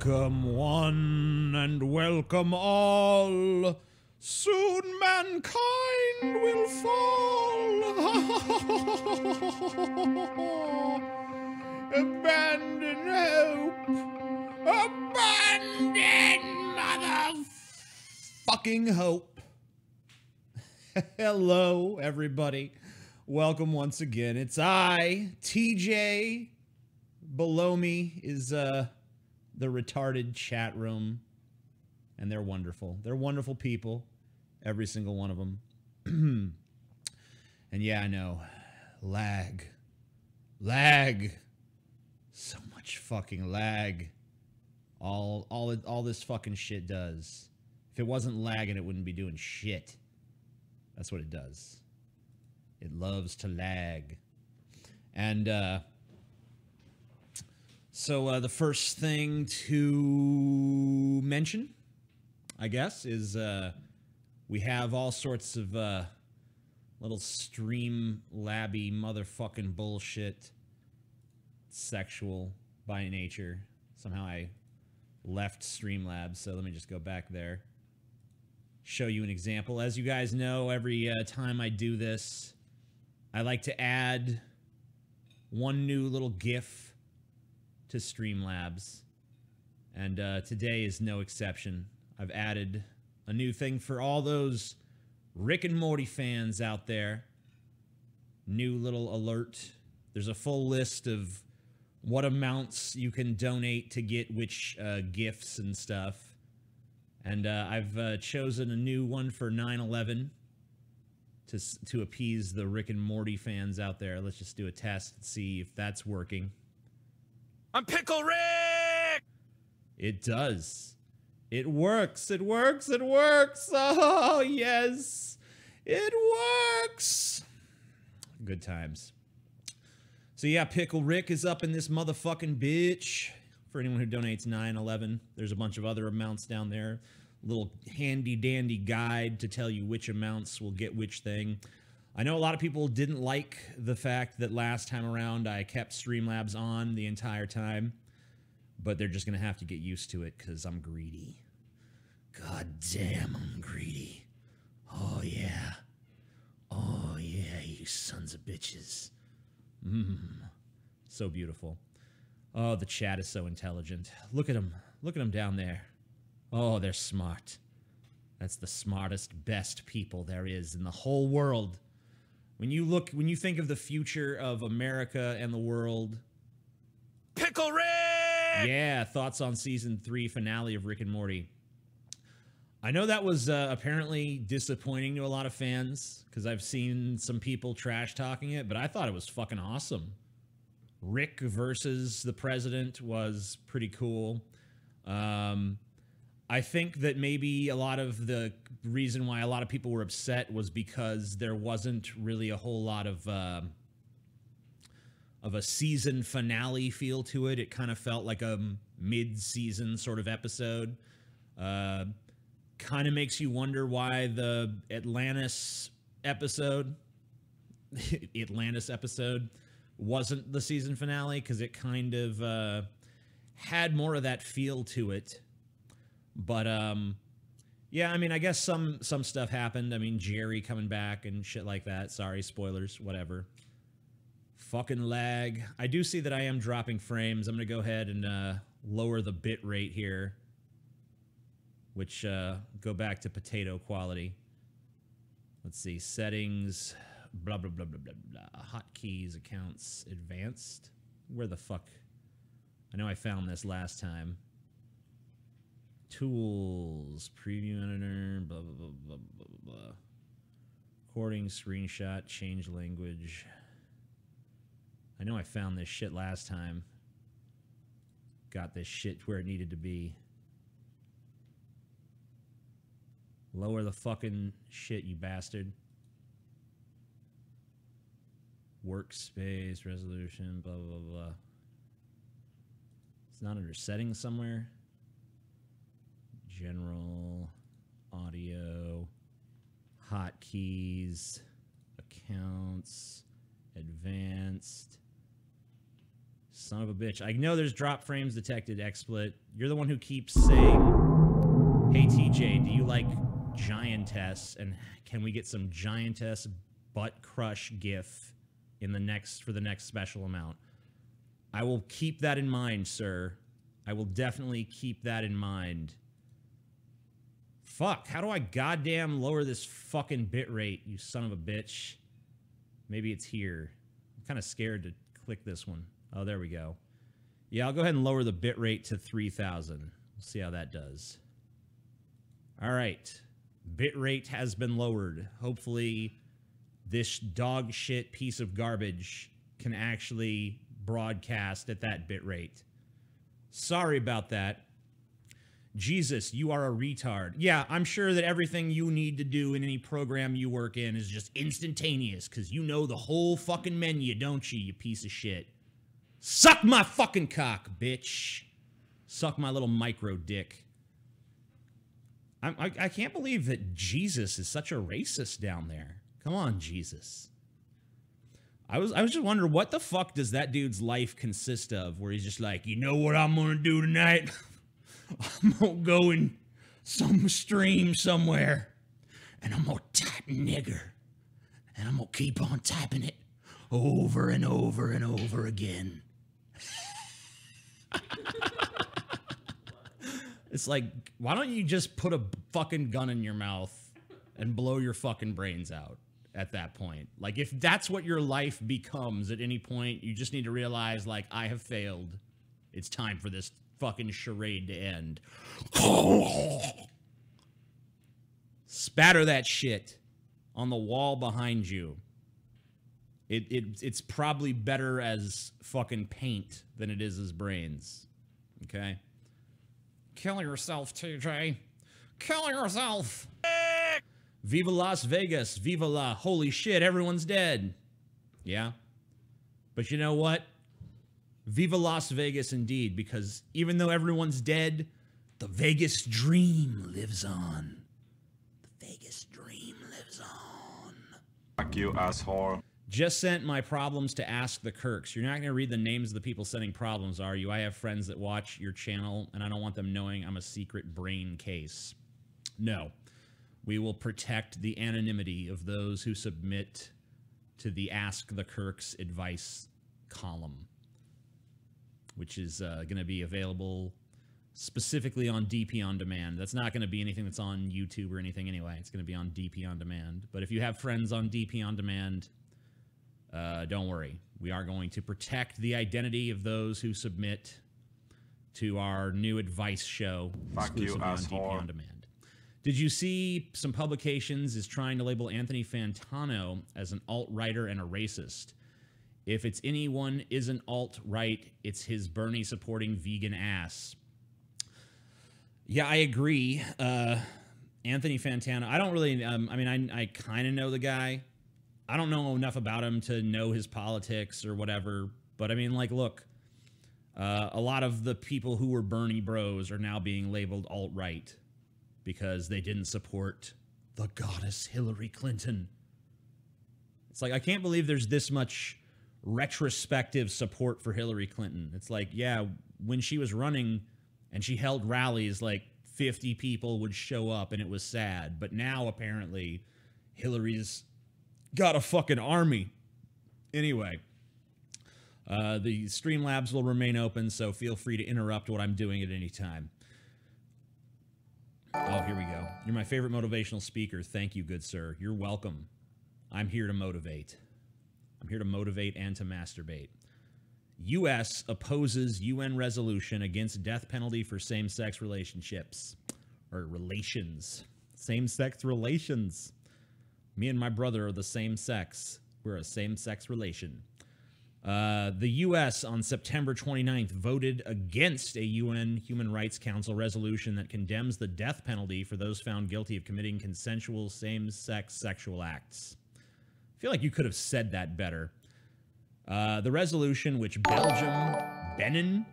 Welcome one and welcome all. Soon mankind will fall. Abandon hope. Abandon motherfucking hope. Hello, everybody. Welcome once again. It's I, TJ. Below me is the retarded chat room, and they're wonderful. They're wonderful people, every single one of them. And yeah, I know, lag, so much fucking lag. All this fucking shit does. If it wasn't lagging, it wouldn't be doing shit. That's what it does. It loves to lag. And so the first thing to mention, I guess, is we have all sorts of little Streamlabby motherfucking bullshit, sexual by nature. Somehow I left Streamlabs, so let me just go back there. Show you an example. As you guys know, every time I do this, I like to add one new little GIF to Streamlabs, and today is no exception. I've added a new thing for all those Rick and Morty fans out there. New little alert. There's a full list of what amounts you can donate to get which gifts and stuff, and I've chosen a new one for 9/11 to appease the Rick and Morty fans out there. Let's just do a test and see if that's working. I'm Pickle Riiiiick! It does. It works. It works. It works. Oh, yes. It works. Good times. So, yeah, Pickle Riiiick is up in this motherfucking bitch. For anyone who donates 9/11, there's a bunch of other amounts down there. A little handy-dandy guide to tell you which amounts will get which thing. I know a lot of people didn't like the fact that last time around I kept Streamlabs on the entire time, but they're just going to have to get used to it because I'm greedy. God damn, I'm greedy. Oh, yeah. Oh, yeah, you sons of bitches. So beautiful. Oh, the chat is so intelligent. Look at them. Look at them down there. Oh, they're smart. That's the smartest, best people there is in the whole world. When you think of the future of America and the world, Pickle Riiiiick! Yeah, thoughts on season 3 finale of Rick and Morty. I know that was apparently disappointing to a lot of fans because I've seen some people trash talking it, but I thought it was fucking awesome. Rick versus the president was pretty cool. I think that maybe a lot of the reason why a lot of people were upset was because there wasn't really a whole lot of a season finale feel to it. It kind of felt like a mid-season sort of episode. Kind of makes you wonder why the Atlantis episode wasn't the season finale, because it kind of had more of that feel to it. But yeah, I mean, I guess some stuff happened. I mean, Jerry coming back and shit like that. Sorry, spoilers, whatever. Fucking lag. I do see that I am dropping frames. I'm gonna go ahead and lower the bit rate here, which go back to potato quality. Let's see, settings, blah, blah, blah, blah, blah, blah. Hotkeys, accounts, advanced. Where the fuck? I know I found this last time. Tools, preview editor, blah, blah, blah, blah, blah, blah. Recording, screenshot, change language. I know I found this shit last time. Got this shit where it needed to be. Lower the fucking shit, you bastard. Workspace, resolution, blah, blah, blah. It's not under settings somewhere. General, audio, hotkeys, accounts, advanced. Son of a bitch. I know there's drop frames detected, XSplit. You're the one who keeps saying, hey TJ, do you like Giantess? And can we get some Giantess butt crush gif in the next, for the next special amount? I will keep that in mind, sir. I will definitely keep that in mind. Fuck, how do I goddamn lower this fucking bit rate, you son of a bitch? Maybe it's here. I'm kind of scared to click this one. Oh, there we go. Yeah, I'll go ahead and lower the bit rate to 3000. We'll see how that does. All right. Bit rate has been lowered. Hopefully, this dog shit piece of garbage can actually broadcast at that bit rate. Sorry about that. Jesus, you are a retard. Yeah, I'm sure that everything you need to do in any program you work in is just instantaneous, because you know the whole fucking menu, don't you, you piece of shit? Suck my fucking cock, bitch. Suck my little micro dick. I can't believe that Jesus is such a racist down there. Come on, Jesus. I was just wondering, what the fuck does that dude's life consist of, where he's just like, you know what I'm gonna do tonight? I'm gonna go in some stream somewhere, and I'm gonna type nigger, and I'm gonna keep on typing it over and over and over again. It's like, why don't you just put a fucking gun in your mouth and blow your fucking brains out at that point? Like, if that's what your life becomes at any point, you just need to realize, like, I have failed. It's time for this fucking charade to end. Spatter that shit on the wall behind you. It's probably better as fucking paint than it is as brains. Okay? Kill yourself, TJ. Kill yourself. Viva Las Vegas. Viva la. Holy shit, everyone's dead. Yeah? But you know what? Viva Las Vegas indeed, because even though everyone's dead, the Vegas dream lives on. The Vegas dream lives on. Fuck you, asshole. Just sent my problems to Ask the Kirks. You're not going to read the names of the people sending problems, are you? I have friends that watch your channel, and I don't want them knowing I'm a secret brain case. No. We will protect the anonymity of those who submit to the Ask the Kirks advice column, which is going to be available specifically on DP On Demand. That's not going to be anything that's on YouTube or anything anyway. It's going to be on DP On Demand. But if you have friends on DP On Demand, don't worry. We are going to protect the identity of those who submit to our new advice show exclusively on DP On Demand. Did you see some publications is trying to label Anthony Fantano as an alt-righter and a racist? If it's anyone isn't alt-right, it's his Bernie-supporting vegan ass. Yeah, I agree. Anthony Fantano, I don't really, I mean, I kind of know the guy. I don't know enough about him to know his politics or whatever. But I mean, like, look, a lot of the people who were Bernie bros are now being labeled alt-right because they didn't support the goddess Hillary Clinton. It's like, I can't believe there's this much retrospective support for Hillary Clinton. It's like, yeah, when she was running and she held rallies, like 50 people would show up and it was sad. But now apparently Hillary's got a fucking army. Anyway, the Streamlabs will remain open, so feel free to interrupt what I'm doing at any time. Oh, here we go. You're my favorite motivational speaker. Thank you, good sir. You're welcome. I'm here to motivate. I'm here to motivate and to masturbate. U.S. opposes UN resolution against death penalty for same-sex relationships. Or relations. Same-sex relations. Me and my brother are the same sex. We're a same-sex relation. The U.S. on September 29th voted against a UN Human Rights Council resolution that condemns the death penalty for those found guilty of committing consensual same-sex sexual acts. I feel like you could have said that better. The resolution, which Belgium, Benin,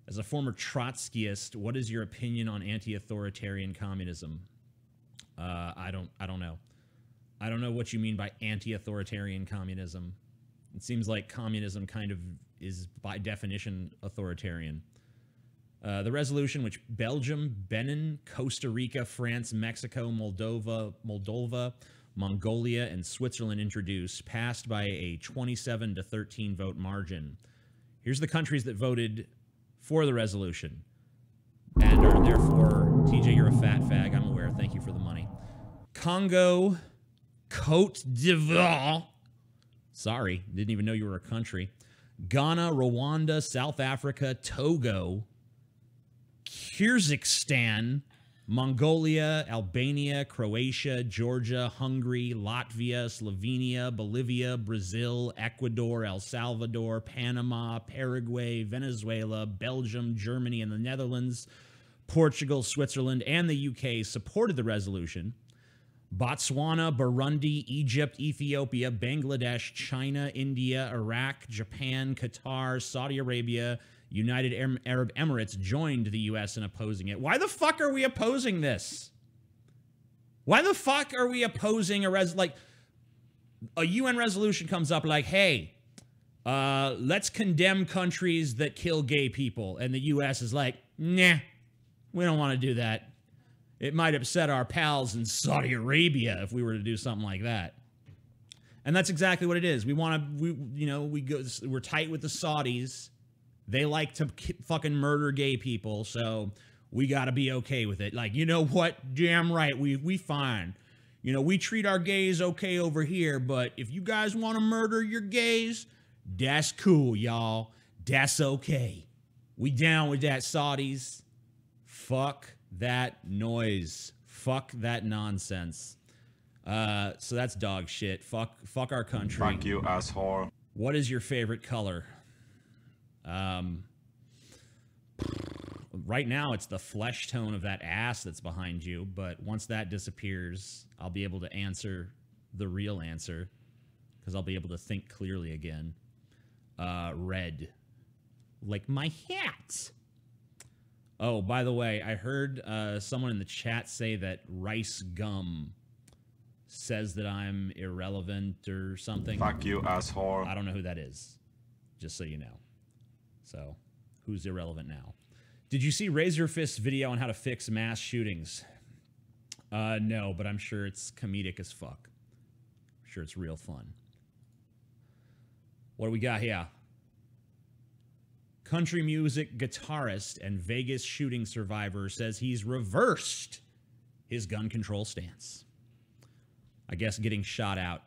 as a former Trotskyist, what is your opinion on anti-authoritarian communism? I don't know. I don't know what you mean by anti-authoritarian communism. It seems like communism kind of is, by definition, authoritarian. The resolution, which Belgium, Benin, Costa Rica, France, Mexico, Moldova, Mongolia, and Switzerland introduced, passed by a 27-13 vote margin. Here's the countries that voted for the resolution and are therefore, TJ, you're a fat fag. I'm aware. Thank you for the money. Congo, Cote d'Ivoire. Sorry, didn't even know you were a country. Ghana, Rwanda, South Africa, Togo, Kyrgyzstan, Mongolia, Albania, Croatia, Georgia, Hungary, Latvia, Slovenia, Bolivia, Brazil, Ecuador, El Salvador, Panama, Paraguay, Venezuela, Belgium, Germany, and the Netherlands, Portugal, Switzerland, and the UK supported the resolution. Botswana, Burundi, Egypt, Ethiopia, Bangladesh, China, India, Iraq, Japan, Qatar, Saudi Arabia, United Arab Emirates joined the U.S. in opposing it. Why the fuck are we opposing this? Why the fuck are we opposing a UN resolution comes up like, hey, let's condemn countries that kill gay people. And the U.S. is like, nah, we don't want to do that. It might upset our pals in Saudi Arabia if we were to do something like that. And that's exactly what it is. We're tight with the Saudis. They like to fucking murder gay people, so we got to be okay with it. Like, you know what? Damn right, we fine. You know, we treat our gays okay over here, but if you guys want to murder your gays, that's cool, y'all. That's okay. We down with that, Saudis. Fuck that noise. Fuck that nonsense. So that's dog shit. Fuck our country. Fuck you, asshole. What is your favorite color? Right now it's the flesh tone of that ass that's behind you, but once that disappears, I'll be able to answer the real answer because I'll be able to think clearly again. Red. Like my hat. Oh, by the way, I heard someone in the chat say that Rice Gum says that I'm irrelevant or something. Fuck you, asshole. I don't know who that is, just so you know. So, who's irrelevant now? Did you see Razor Fist's video on how to fix mass shootings? No, but I'm sure it's comedic as fuck. I'm sure it's real fun. What do we got here? Country music guitarist and Vegas shooting survivor says he's reversed his gun control stance. I guess getting shot at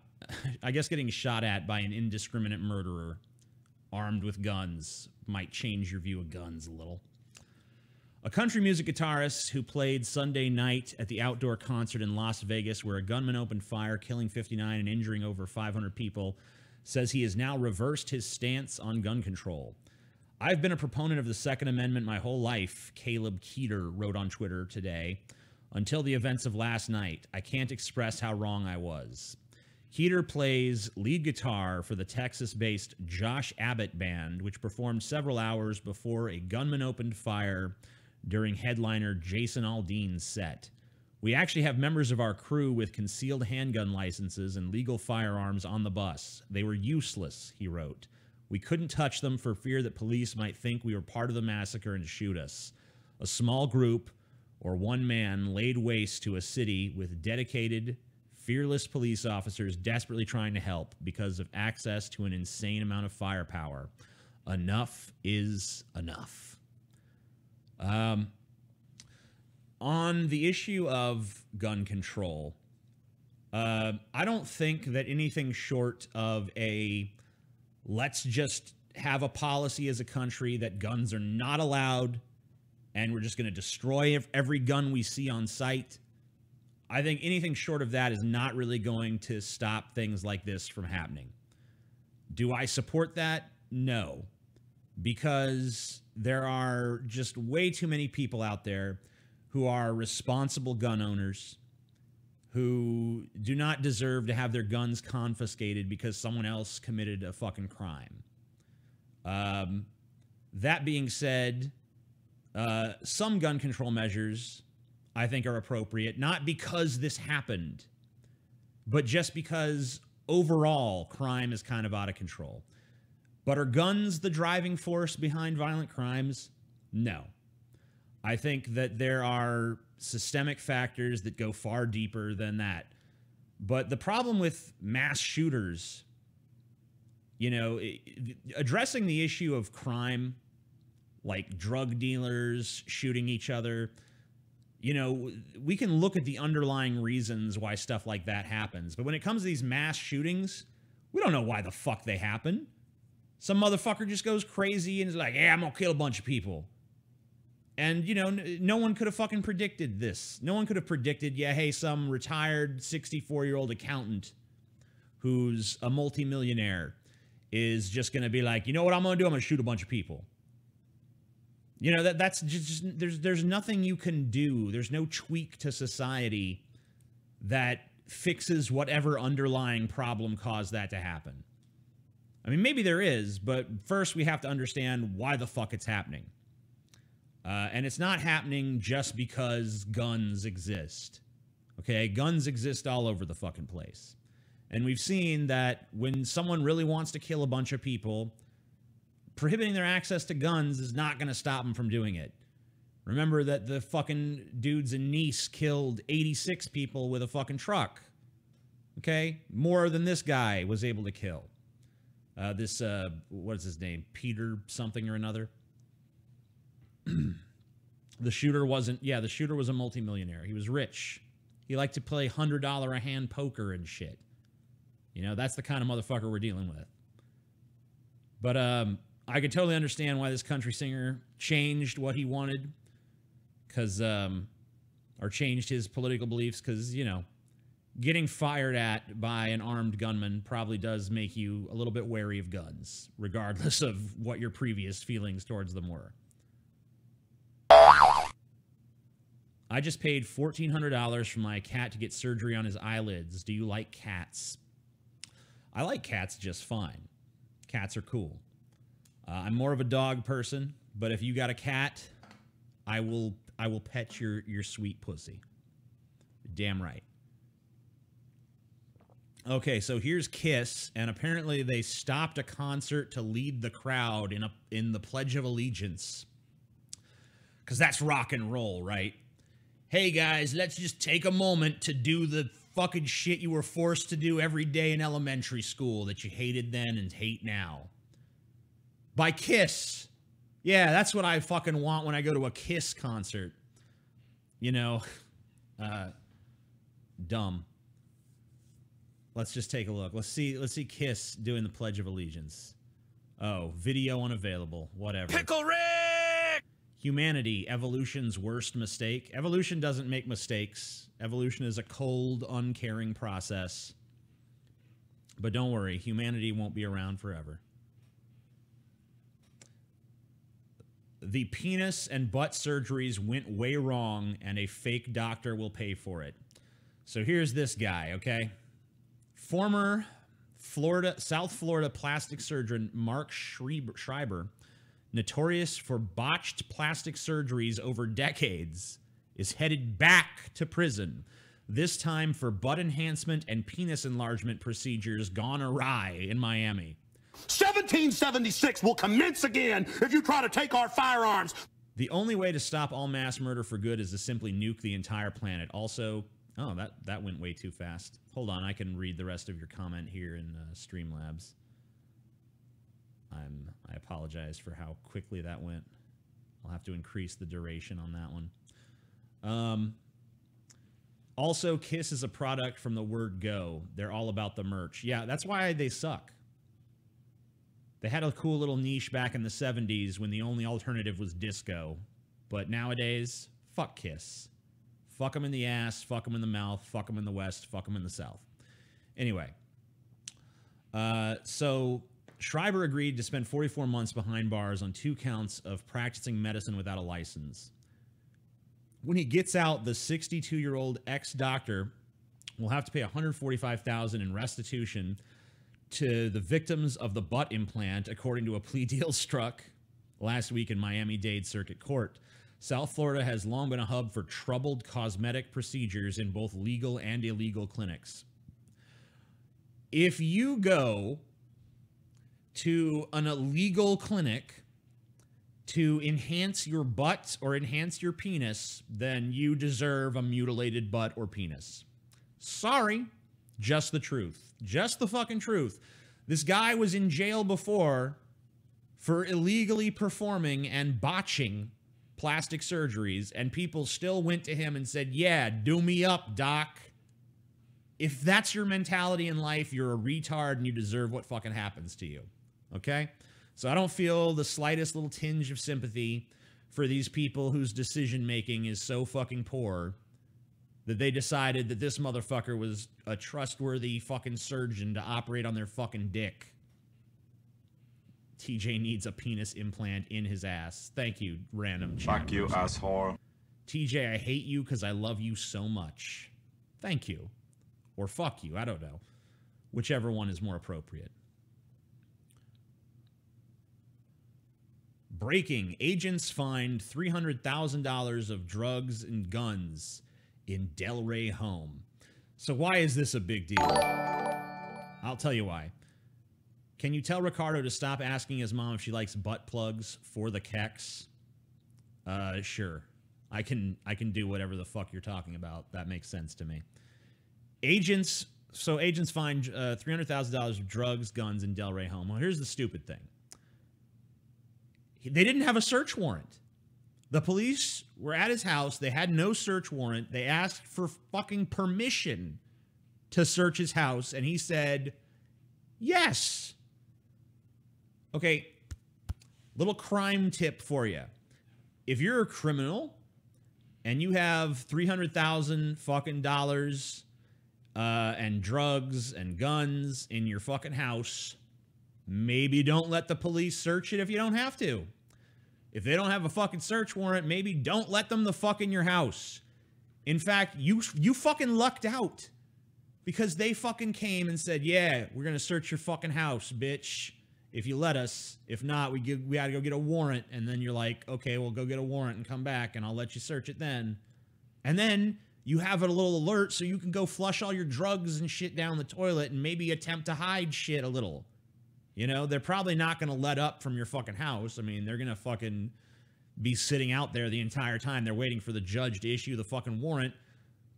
by an indiscriminate murderer armed with guns might change your view of guns a little. A country music guitarist who played Sunday night at the outdoor concert in Las Vegas where a gunman opened fire, killing 59 and injuring over 500 people, says he has now reversed his stance on gun control. I've been a proponent of the Second Amendment my whole life, Caleb Keeter wrote on Twitter today, until the events of last night. I can't express how wrong I was. Keeter plays lead guitar for the Texas-based Josh Abbott Band, which performed several hours before a gunman opened fire during headliner Jason Aldean's set. We actually have members of our crew with concealed handgun licenses and legal firearms on the bus. They were useless, he wrote. We couldn't touch them for fear that police might think we were part of the massacre and shoot us. A small group, or one man, laid waste to a city with dedicated, fearless police officers desperately trying to help because of access to an insane amount of firepower. Enough is enough. On the issue of gun control, I don't think that anything short of a let's just have a policy as a country that guns are not allowed and we're just going to destroy every gun we see on sight. I think anything short of that is not really going to stop things like this from happening. Do I support that? No. Because there are just way too many people out there who are responsible gun owners who do not deserve to have their guns confiscated because someone else committed a fucking crime. That being said, some gun control measures I think are appropriate, not because this happened, but just because overall crime is kind of out of control. But are guns the driving force behind violent crimes? No. I think that there are systemic factors that go far deeper than that. But the problem with mass shooters, you know, addressing the issue of crime, like drug dealers shooting each other, you know, we can look at the underlying reasons why stuff like that happens. But when it comes to these mass shootings, we don't know why the fuck they happen. Some motherfucker just goes crazy and is like, yeah, I'm gonna kill a bunch of people. And, you know, no one could have fucking predicted this. No one could have predicted, yeah, hey, some retired 64-year-old accountant who's a multimillionaire is just going to be like, you know what I'm going to do? I'm going to shoot a bunch of people. You know, that's just there's nothing you can do. There's no tweak to society that fixes whatever underlying problem caused that to happen. I mean, maybe there is, but first we have to understand why the fuck it's happening. And it's not happening just because guns exist. Okay? Guns exist all over the fucking place. And we've seen that when someone really wants to kill a bunch of people, prohibiting their access to guns is not going to stop them from doing it. Remember that the fucking dudes in Nice killed 86 people with a fucking truck. Okay? More than this guy was able to kill. What is his name? Peter something or another. The shooter was a multimillionaire. He was rich. He liked to play $100 a hand poker and shit. You know, that's the kind of motherfucker we're dealing with. But I could totally understand why this country singer changed what he wanted, or changed his political beliefs, because, you know, getting fired at by an armed gunman probably does make you a little bit wary of guns, regardless of what your previous feelings towards them were. I just paid $1,400 for my cat to get surgery on his eyelids. Do you like cats? I like cats just fine. Cats are cool. I'm more of a dog person, but if you got a cat, I will pet your sweet pussy. Damn right. Okay, so here's Kiss, and apparently they stopped a concert to lead the crowd in the Pledge of Allegiance. Because that's rock and roll, right? Hey guys, let's just take a moment to do the fucking shit you were forced to do every day in elementary school that you hated then and hate now. By Kiss. Yeah, that's what I fucking want when I go to a Kiss concert. You know, dumb. Let's just take a look. Let's see Kiss doing the Pledge of Allegiance. Oh, video unavailable. Whatever. Pickle Riiiick! Humanity, evolution's worst mistake. Evolution doesn't make mistakes. Evolution is a cold, uncaring process. But don't worry, humanity won't be around forever. The penis and butt surgeries went way wrong, and a fake doctor will pay for it. So here's this guy, okay? Former South Florida plastic surgeon Mark Schreiber, notorious for botched plastic surgeries over decades, is headed back to prison, this time for butt enhancement and penis enlargement procedures gone awry in Miami. 1776 will commence again if you try to take our firearms. The only way to stop all mass murder for good is to simply nuke the entire planet. Also, oh, that went way too fast. Hold on, I can read the rest of your comment here in Streamlabs. I apologize for how quickly that went. I'll have to increase the duration on that one. Also, Kiss is a product from the word go. They're all about the merch. Yeah, that's why they suck. They had a cool little niche back in the 70s when the only alternative was disco. But nowadays, fuck Kiss. Fuck them in the ass, fuck them in the mouth, fuck them in the west, fuck them in the south. Anyway. So Schreiber agreed to spend 44 months behind bars on 2 counts of practicing medicine without a license. When he gets out, the 62-year-old ex-doctor will have to pay $145,000 in restitution to the victims of the butt implant, according to a plea deal struck last week in Miami-Dade Circuit Court. South Florida has long been a hub for troubled cosmetic procedures in both legal and illegal clinics. If you go to an illegal clinic to enhance your butt or enhance your penis, then you deserve a mutilated butt or penis. Sorry, just the truth. Just the fucking truth. This guy was in jail before for illegally performing and botching plastic surgeries, and people still went to him and said, yeah, do me up, doc. If that's your mentality in life, you're a retard and you deserve what fucking happens to you. Okay? So I don't feel the slightest little tinge of sympathy for these people whose decision-making is so fucking poor that they decided that this motherfucker was a trustworthy fucking surgeon to operate on their fucking dick. TJ needs a penis implant in his ass. Thank you, random chat. Fuck you, asshole. TJ, I hate you because I love you so much. Thank you. Or fuck you, I don't know. Whichever one is more appropriate. Breaking. Agents find $300,000 of drugs and guns in Delray home. So why is this a big deal? I'll tell you why. Can you tell Ricardo to stop asking his mom if she likes butt plugs for the kex? Sure. I can do whatever the fuck you're talking about. That makes sense to me. Agents find $300,000 of drugs, guns in Delray home. Well, here's the stupid thing. They didn't have a search warrant. The police were at his house. They had no search warrant. They asked for fucking permission to search his house, and he said, yes. Okay, little crime tip for you. If you're a criminal and you have $300,000 fucking dollars and drugs and guns in your fucking house, maybe don't let the police search it if you don't have to. If they don't have a fucking search warrant, maybe don't let them the fuck in your house. In fact, you fucking lucked out because they fucking came and said, yeah, we're going to search your fucking house, bitch, if you let us. If not, we got to go get a warrant. And then you're like, okay, we'll go get a warrant and come back and I'll let you search it then. And then you have a little alert so you can go flush all your drugs and shit down the toilet and maybe attempt to hide shit a little. You know, they're probably not going to let up from your fucking house. I mean, they're going to fucking be sitting out there the entire time. They're waiting for the judge to issue the fucking warrant.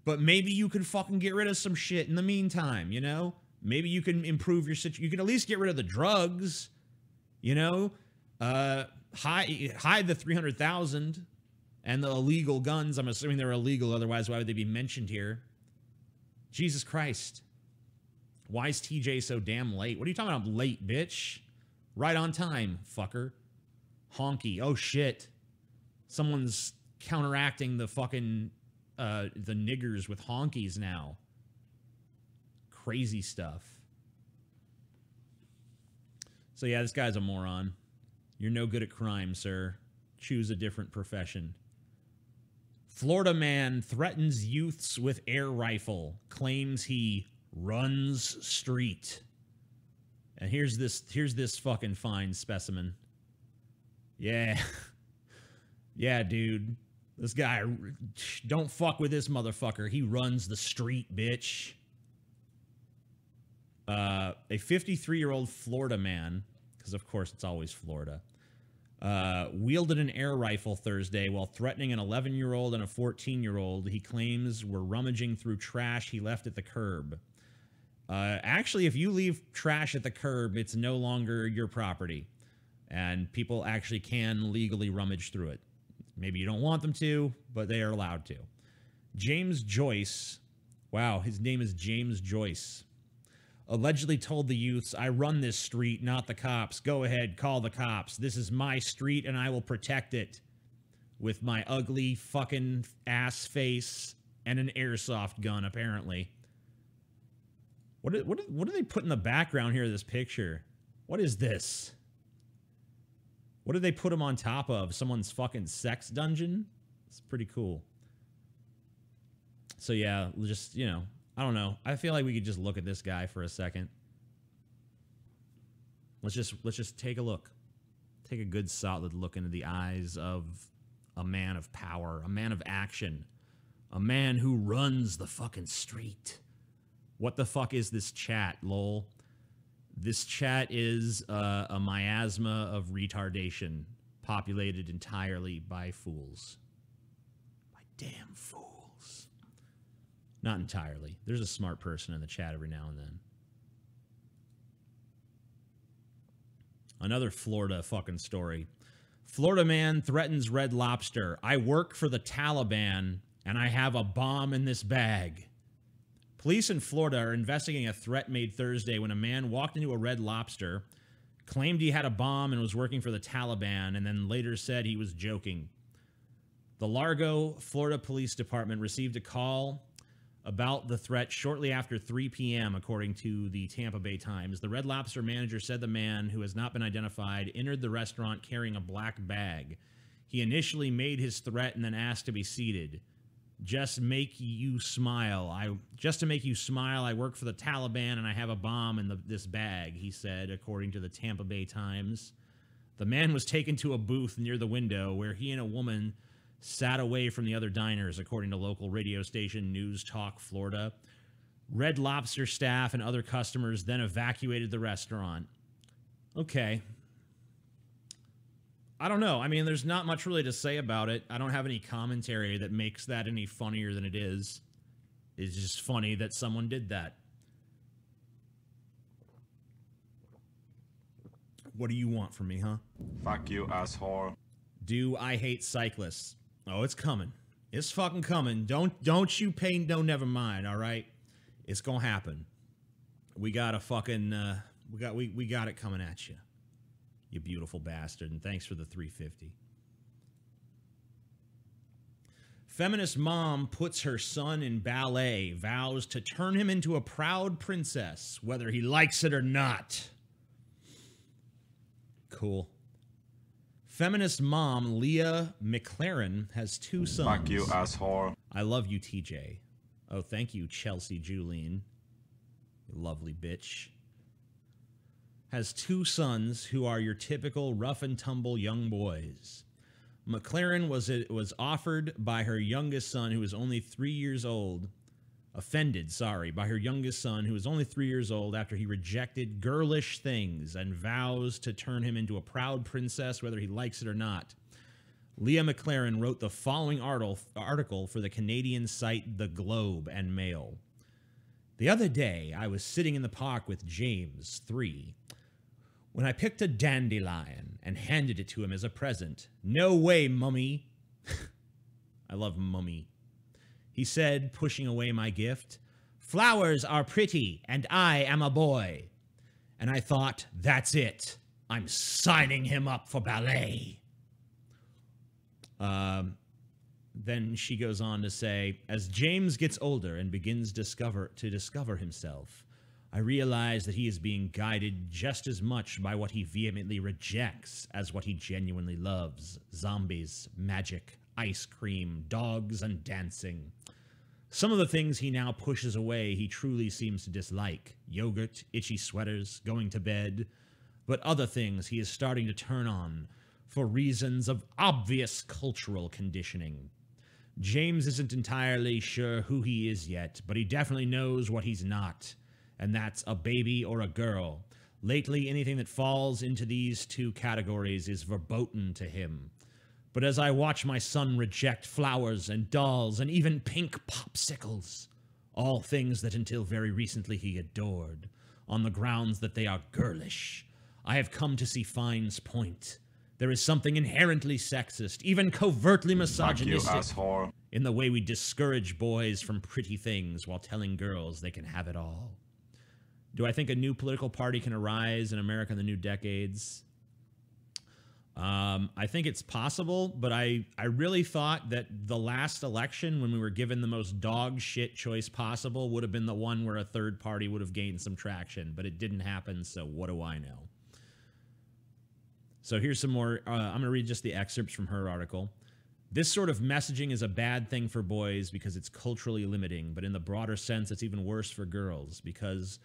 But maybe you can fucking get rid of some shit in the meantime, you know? Maybe you can improve your situation. You can at least get rid of the drugs, you know? Hide the $300,000 and the illegal guns. I'm assuming they're illegal. Otherwise, why would they be mentioned here? Jesus Christ. Why is TJ so damn late? What are you talking about late, bitch? Right on time, fucker. Honky. Oh, shit. Someone's counteracting the fucking, the niggers with honkies now. Crazy stuff. So, yeah, this guy's a moron. You're no good at crime, sir. Choose a different profession. Florida man threatens youths with air rifle. Claims he runs street. And here's this fucking fine specimen. Yeah. Yeah, dude. This guy, don't fuck with this motherfucker. He runs the street, bitch. A 53-year-old Florida man, because of course it's always Florida, wielded an air rifle Thursday while threatening an 11-year-old and a 14-year-old he claims were rummaging through trash he left at the curb. Actually, if you leave trash at the curb, it's no longer your property. And people actually can legally rummage through it. Maybe you don't want them to, but they are allowed to. James Joyce, wow, his name is James Joyce, allegedly told the youths, "I run this street, not the cops. Go ahead, call the cops. This is my street, and I will protect it with my ugly fucking ass face and an airsoft gun," apparently. What do they put in the background here of this picture? What is this? What did they put him on top of? Someone's fucking sex dungeon? It's pretty cool. So yeah, just, you know, I don't know. I feel like we could just look at this guy for a second. Let's just take a look. Take a good solid look into the eyes of a man of power, a man of action, a man who runs the fucking street. What the fuck is this chat, lol? This chat is a miasma of retardation populated entirely by fools. By damn fools. Not entirely. There's a smart person in the chat every now and then. Another Florida fucking story. Florida man threatens Red Lobster. "I work for the Taliban and I have a bomb in this bag." Police in Florida are investigating a threat made Thursday when a man walked into a Red Lobster, claimed he had a bomb and was working for the Taliban, and then later said he was joking. The Largo, Florida Police Department received a call about the threat shortly after 3 p.m., according to the Tampa Bay Times. The Red Lobster manager said the man, who has not been identified, entered the restaurant carrying a black bag. He initially made his threat and then asked to be seated. Just to make you smile, I work for the Taliban and I have a bomb in this bag," he said, according to the Tampa Bay Times. The man was taken to a booth near the window where he and a woman sat away from the other diners, according to local radio station News Talk Florida. Red Lobster staff and other customers then evacuated the restaurant. Okay. I don't know. I mean, there's not much really to say about it. I don't have any commentary that makes that any funnier than it is. It's just funny that someone did that. What do you want from me, huh? Fuck you, asshole. Do I hate cyclists? Oh, it's coming. It's fucking coming. Don't you pay no never mind, all right? It's gonna happen. We got a fucking we got it coming at you. You beautiful bastard, and thanks for the 350. Feminist mom puts her son in ballet, vows to turn him into a proud princess, whether he likes it or not. Cool. Feminist mom Leah McLaren has 2 sons. Fuck you, asshole. I love you, TJ. Oh, thank you, Chelsea Juline. You lovely bitch. Has 2 sons who are your typical rough-and-tumble young boys. McLaren was offered by her youngest son, who is only 3 years old, by her youngest son, who is only 3 years old, after he rejected girlish things and vows to turn him into a proud princess, whether he likes it or not. Leah McLaren wrote the following article for the Canadian site The Globe and Mail. The other day, I was sitting in the park with James, 3, when I picked a dandelion and handed it to him as a present. "No way, mummy." I love mummy. He said, pushing away my gift. "Flowers are pretty, and I am a boy." And I thought, that's it. I'm signing him up for ballet. Then she goes on to say, as James gets older and begins to discover himself, I realize that he is being guided just as much by what he vehemently rejects as what he genuinely loves: zombies, magic, ice cream, dogs, and dancing. Some of the things he now pushes away he truly seems to dislike: yogurt, itchy sweaters, going to bed. But other things he is starting to turn on for reasons of obvious cultural conditioning. James isn't entirely sure who he is yet, but he definitely knows what he's not, and that's a baby or a girl. Lately, anything that falls into these two categories is verboten to him. But as I watch my son reject flowers and dolls and even pink popsicles, all things that until very recently he adored, on the grounds that they are girlish, I have come to see Fine's point. There is something inherently sexist, even covertly misogynistic, asshole. in the way we discourage boys from pretty things while telling girls they can have it all. Do I think a new political party can arise in America in the new decades? I think it's possible, but I really thought that the last election, when we were given the most dog shit choice possible, would have been the one where a third party would have gained some traction, but it didn't happen, so what do I know? So here's some more. I'm going to read just the excerpts from her article. This sort of messaging is a bad thing for boys because it's culturally limiting, but in the broader sense, it's even worse for girls because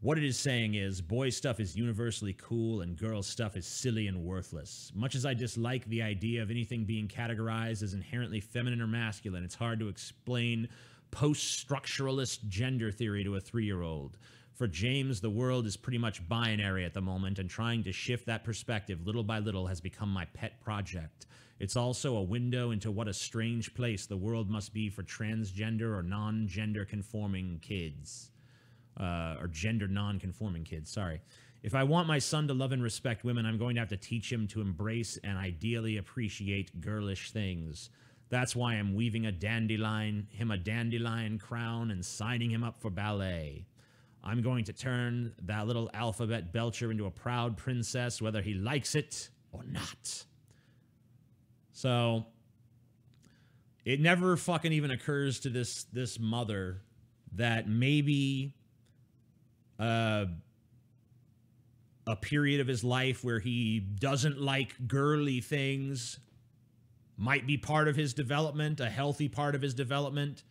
what it is saying is boy stuff is universally cool and girl stuff is silly and worthless. Much as I dislike the idea of anything being categorized as inherently feminine or masculine, it's hard to explain post-structuralist gender theory to a 3-year-old. For James, the world is pretty much binary at the moment, and trying to shift that perspective little by little has become my pet project. It's also a window into what a strange place the world must be for transgender or non-gender conforming kids. Or gender non-conforming kids, sorry. If I want my son to love and respect women, I'm going to have to teach him to embrace and ideally appreciate girlish things. That's why I'm weaving him a dandelion crown and signing him up for ballet. I'm going to turn that little alphabet belcher into a proud princess, whether he likes it or not. So, it never fucking even occurs to this mother that maybe a period of his life where he doesn't like girly things might be part of his development, a healthy part of his development.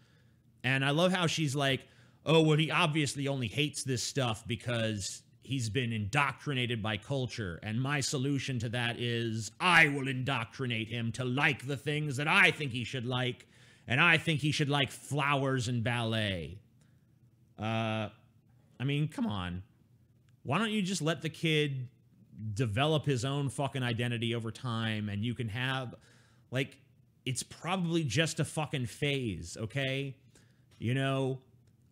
And I love how she's like, oh, well, he obviously only hates this stuff because he's been indoctrinated by culture. And my solution to that is I will indoctrinate him to like the things that I think he should like. And I think he should like flowers and ballet. I mean, come on. Why don't you just let the kid develop his own fucking identity over time, and you can have, like, it's probably just a fucking phase, okay? You know,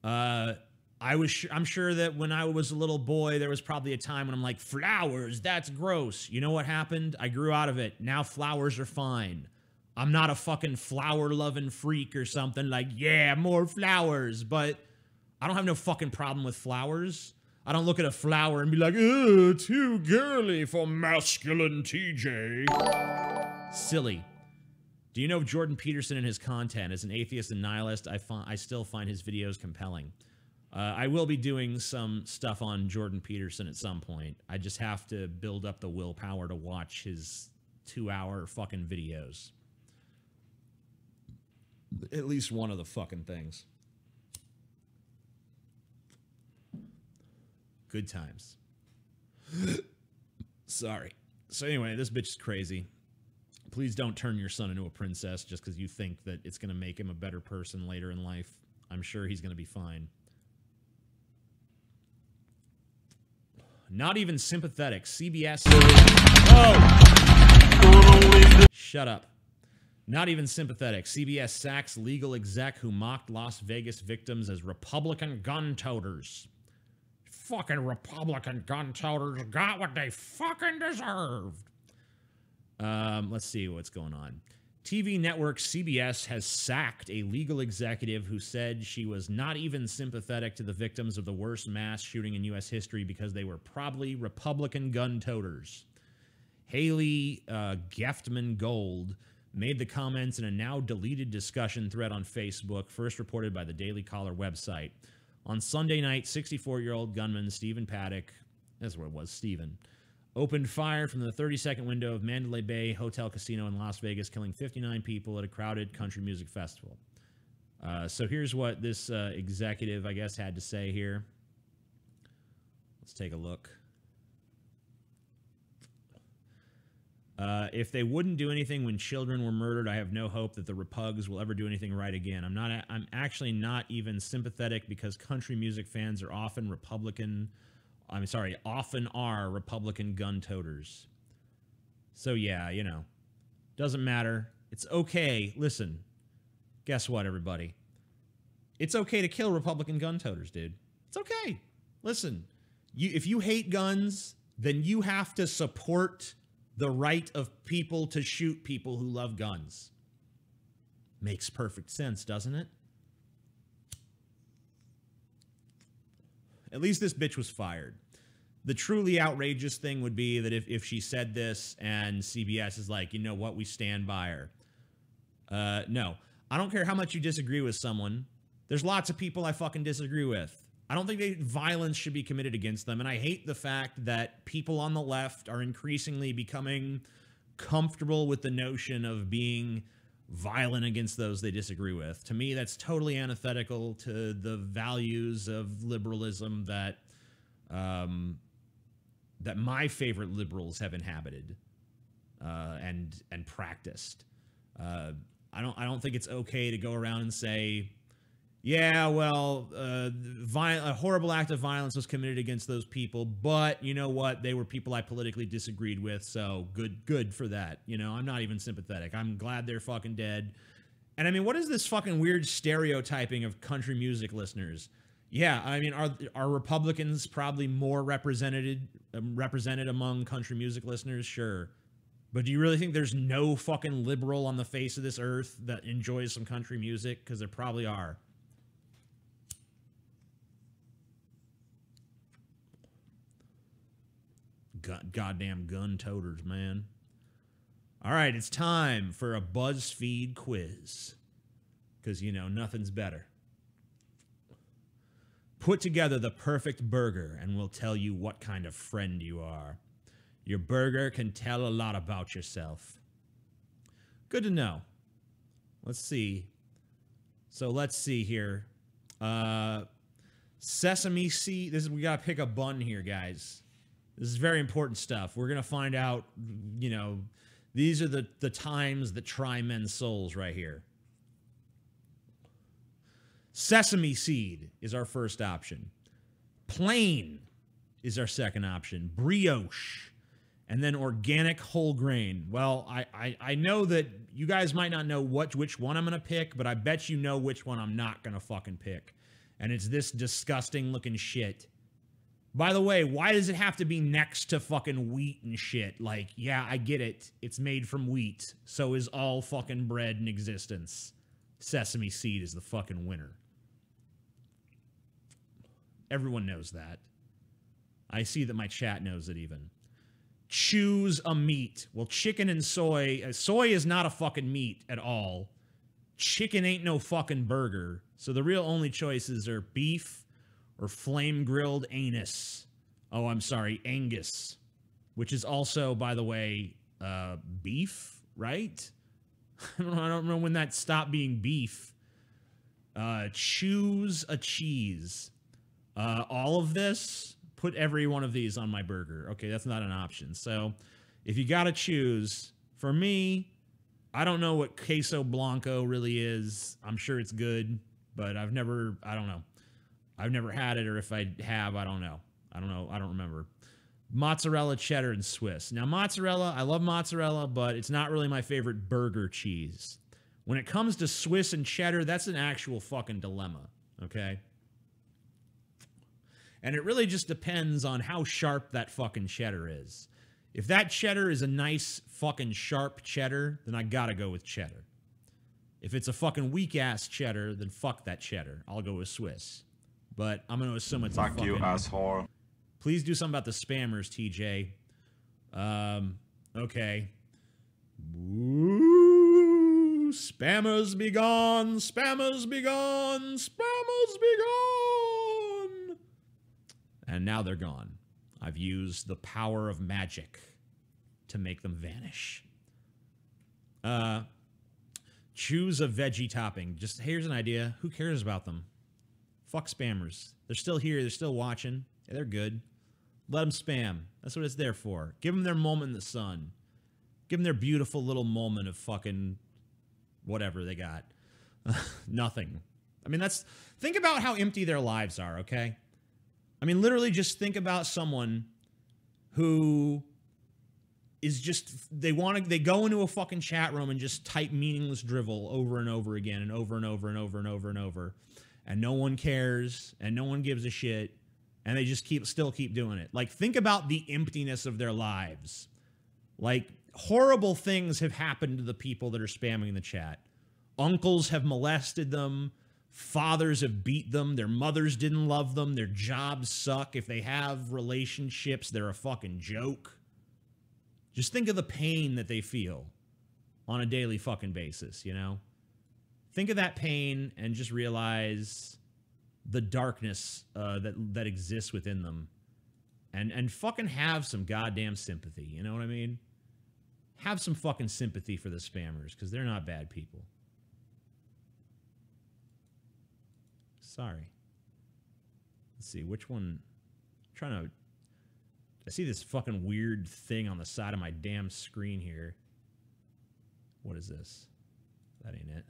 I'm sure that when I was a little boy, there was probably a time when I'm like, flowers, that's gross. You know what happened? I grew out of it. Now flowers are fine. I'm not a fucking flower-loving freak or something like, yeah, more flowers, but I don't have no fucking problem with flowers. I don't look at a flower and be like, ugh, too girly for masculine TJ. Silly. Do you know of Jordan Peterson and his content? As an atheist and nihilist, I still find his videos compelling. I will be doing some stuff on Jordan Peterson at some point. I just have to build up the willpower to watch his 2-hour fucking videos. At least one of the fucking things. Good times. Sorry. So anyway, this bitch is crazy. Please don't turn your son into a princess just because you think that it's going to make him a better person later in life. I'm sure he's going to be fine. Not even sympathetic. CBS. Oh! Shut up. Not even sympathetic. CBS sacks legal exec who mocked Las Vegas victims as Republican gun toters. Fucking Republican gun toters got what they fucking deserved. Let's see what's going on. TV network CBS has sacked a legal executive who said she was not even sympathetic to the victims of the worst mass shooting in U.S. history because they were probably Republican gun toters. Haley Geftman Gold made the comments in a now deleted discussion thread on Facebook, first reported by the Daily Caller website. On Sunday night, 64-year-old gunman Stephen Paddock, that's where it was, Stephen, opened fire from the 30-second window of Mandalay Bay Hotel Casino in Las Vegas, killing 59 people at a crowded country music festival. So here's what this executive, I guess, had to say here. Let's take a look. If they wouldn't do anything when children were murdered, I have no hope that the Repugs will ever do anything right again. I'm actually not even sympathetic because country music fans are often often are Republican gun toters. So yeah, you know, doesn't matter. It's okay. Listen, guess what, everybody? It's okay to kill Republican gun toters, dude. It's okay. Listen, if you hate guns, then you have to support the right of people to shoot people who love guns. Makes perfect sense, doesn't it? At least this bitch was fired. The truly outrageous thing would be that if she said this and CBS is like, you know what, we stand by her. No. I don't care how much you disagree with someone. There's lots of people I fucking disagree with. I don't think violence should be committed against them, and I hate the fact that people on the left are increasingly becoming comfortable with the notion of being violent against those they disagree with. To me, that's totally antithetical to the values of liberalism that that my favorite liberals have inhabited and practiced. I don't think it's okay to go around and say, yeah, well, a horrible act of violence was committed against those people, but you know what? They were people I politically disagreed with, so good for that. You know, I'm not even sympathetic. I'm glad they're fucking dead. And I mean, what is this fucking weird stereotyping of country music listeners? Yeah, I mean, are Republicans probably more represented among country music listeners? Sure. But do you really think there's no fucking liberal on the face of this earth that enjoys some country music? Because there probably are. Goddamn gun toters, man. All right, it's time for a BuzzFeed quiz. Because, you know, nothing's better. Put together the perfect burger and we'll tell you what kind of friend you are. Your burger can tell a lot about yourself. Good to know. Let's see. So let's see here. Sesame seed. We got to pick a bun here, guys. This is very important stuff. We're going to find out, you know, these are the times that try men's souls right here. Sesame seed is our first option. Plain is our second option. Brioche. And then organic whole grain. Well, I know that you guys might not know which one I'm going to pick, but I bet you know which one I'm not going to fucking pick. And it's this disgusting looking shit. By the way, why does it have to be next to fucking wheat and shit? Like, yeah, I get it. It's made from wheat. So is all fucking bread in existence. Sesame seed is the fucking winner. Everyone knows that. I see that my chat knows it even. Choose a meat. Well, chicken and soy. Soy is not a fucking meat at all. Chicken ain't no fucking burger. So the real only choices are beef or flame-grilled anus. Oh, I'm sorry, Angus. Which is also, by the way, beef, right? I don't know when that stopped being beef. Choose a cheese. All of this, put every one of these on my burger. Okay, that's not an option. So if you got to choose, for me, I don't know what queso blanco really is. I'm sure it's good, but I don't know. I've never had it, or if I have, I don't know. I don't remember. Mozzarella, cheddar, and Swiss. Now, mozzarella, I love mozzarella, but it's not really my favorite burger cheese. When it comes to Swiss and cheddar, that's an actual fucking dilemma, okay? And it really just depends on how sharp that fucking cheddar is. If that cheddar is a nice fucking sharp cheddar, then I gotta go with cheddar. If it's a fucking weak-ass cheddar, then fuck that cheddar. I'll go with Swiss. But I'm going to assume it's a fucking... Fuck you, asshole. Please do something about the spammers, TJ. Okay. Woo! Spammers be gone! Spammers be gone! Spammers be gone! And now they're gone. I've used the power of magic to make them vanish. Choose a veggie topping. Just here's an idea. Who cares about them? Fuck spammers. They're still here. They're still watching. Yeah, they're good. Let them spam. That's what it's there for. Give them their moment in the sun. Give them their beautiful little moment of fucking whatever they got. Nothing. I mean, think about how empty their lives are, okay? I mean, literally just think about someone who is just, they go into a fucking chat room and just type meaningless drivel over and over again and over and over and over and over and over. And no one cares and no one gives a shit. And they just still keep doing it. Like, think about the emptiness of their lives. Like, horrible things have happened to the people that are spamming the chat. Uncles have molested them. Fathers have beat them. Their mothers didn't love them. Their jobs suck. If they have relationships, they're a fucking joke. Just think of the pain that they feel on a daily fucking basis, you know? Think of that pain and just realize the darkness that exists within them. And fucking have some goddamn sympathy, you know what I mean? Have some fucking sympathy for the spammers, because they're not bad people. Sorry. Let's see, which one? I see this fucking weird thing on the side of my damn screen here. What is this? That ain't it.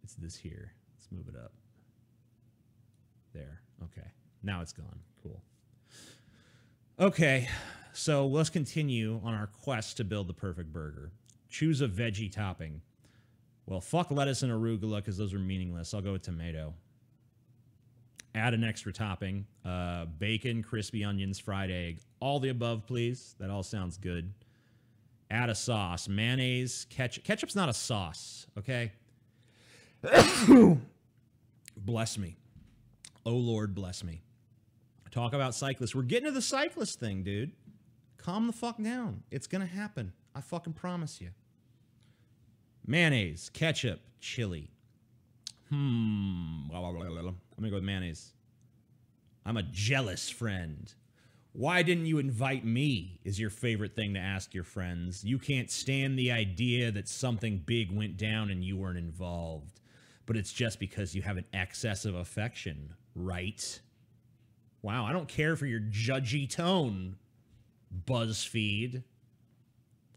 It's this here. Let's move it up. There. Okay. Now it's gone. Cool. Okay. So let's continue on our quest to build the perfect burger. Choose a veggie topping. Well, fuck lettuce and arugula because those are meaningless. I'll go with tomato. Add an extra topping. Bacon, crispy onions, fried egg. All the above, please. That all sounds good. Add a sauce. Mayonnaise, ketchup. Ketchup's not a sauce, okay? Bless me. Oh, Lord, bless me. Talk about cyclists. We're getting to the cyclist thing, dude. Calm the fuck down. It's going to happen. I fucking promise you. Mayonnaise, ketchup, chili. I'm going to go with mayonnaise. I'm a jealous friend. Why didn't you invite me is your favorite thing to ask your friends. You can't stand the idea that something big went down and you weren't involved. But it's just because you have an excess of affection, right? Wow, I don't care for your judgy tone, BuzzFeed.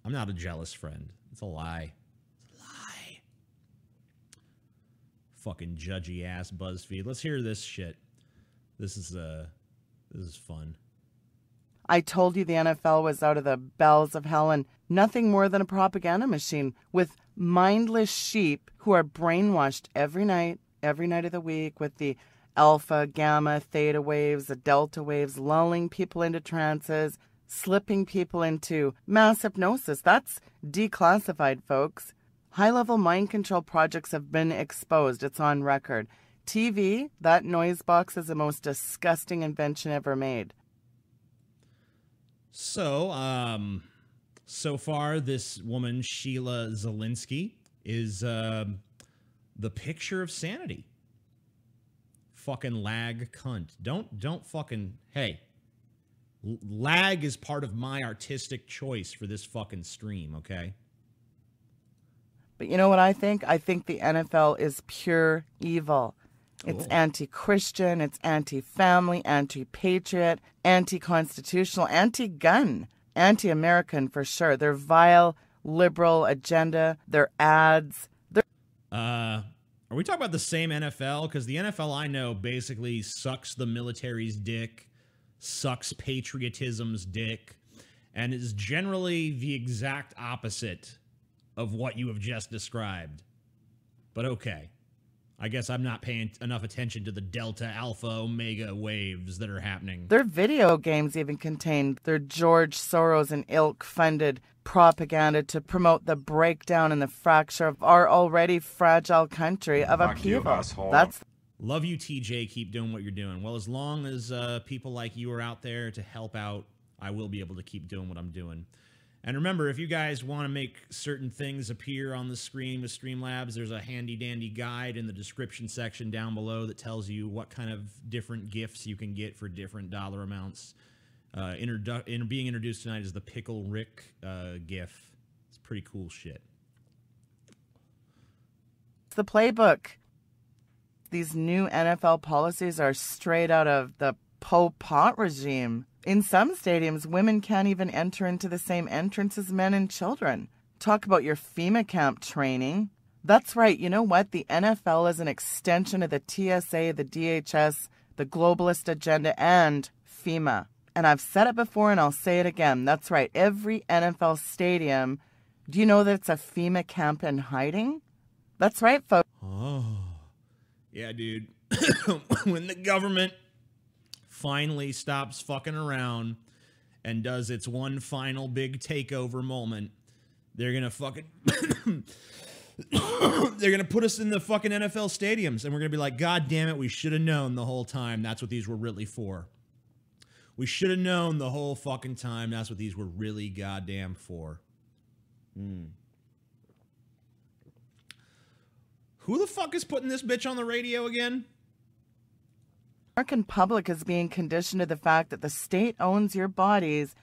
I'm not a jealous friend. It's a lie. It's a lie. Fucking judgy ass BuzzFeed. Let's hear this shit. This is fun. I told you the NFL was out of the bowels of hell and nothing more than a propaganda machine with mindless sheep who are brainwashed every night of the week with the alpha, gamma, theta waves, the delta waves, lulling people into trances, slipping people into mass hypnosis. That's declassified, folks. High-level mind control projects have been exposed. It's on record. TV, that noise box is the most disgusting invention ever made. So, so far, this woman, Sheila Zelinsky, is the picture of sanity. Fucking lag cunt. Don't fucking, hey. Lag is part of my artistic choice for this fucking stream, okay? But you know what I think? I think the NFL is pure evil. It's anti-Christian, it's anti-family, anti-patriot, anti-constitutional, anti-gun, anti-American for sure. Their vile liberal agenda, their ads. Are we talking about the same NFL? Because the NFL I know basically sucks the military's dick, sucks patriotism's dick, and is generally the exact opposite of what you have just described. But okay. I guess I'm not paying enough attention to the delta, alpha, omega waves that are happening. Their video games even contain their George Soros and ilk-funded propaganda to promote the breakdown and the fracture of our already fragile country of upheaval. That's Love you, TJ. Keep doing what you're doing. Well, as long as people like you are out there to help out, I will be able to keep doing what I'm doing. And remember, if you guys want to make certain things appear on the screen with Streamlabs, there's a handy-dandy guide in the description section down below that tells you what kind of different gifts you can get for different dollar amounts. Being introduced tonight is the Pickle Riiiick GIF. It's pretty cool shit. the playbook. These new NFL policies are straight out of the Pol Pot regime. In some stadiums, women can't even enter into the same entrance as men and children. Talk about your FEMA camp training. That's right, you know what? The NFL is an extension of the TSA, the DHS, the globalist agenda, and FEMA. And I've said it before and I'll say it again. That's right, every NFL stadium, do you know that it's a FEMA camp in hiding? That's right, folks. Oh, yeah, dude. When the government finally stops fucking around and does its one final big takeover moment, they're gonna fucking they're gonna put us in the fucking NFL stadiums, and we're gonna be like, God damn it, we should have known the whole time that's what these were really for. We should have known the whole fucking time that's what these were really goddamn for. Who the fuck is putting this bitch on the radio again? The American public is being conditioned to the fact that the state owns your bodies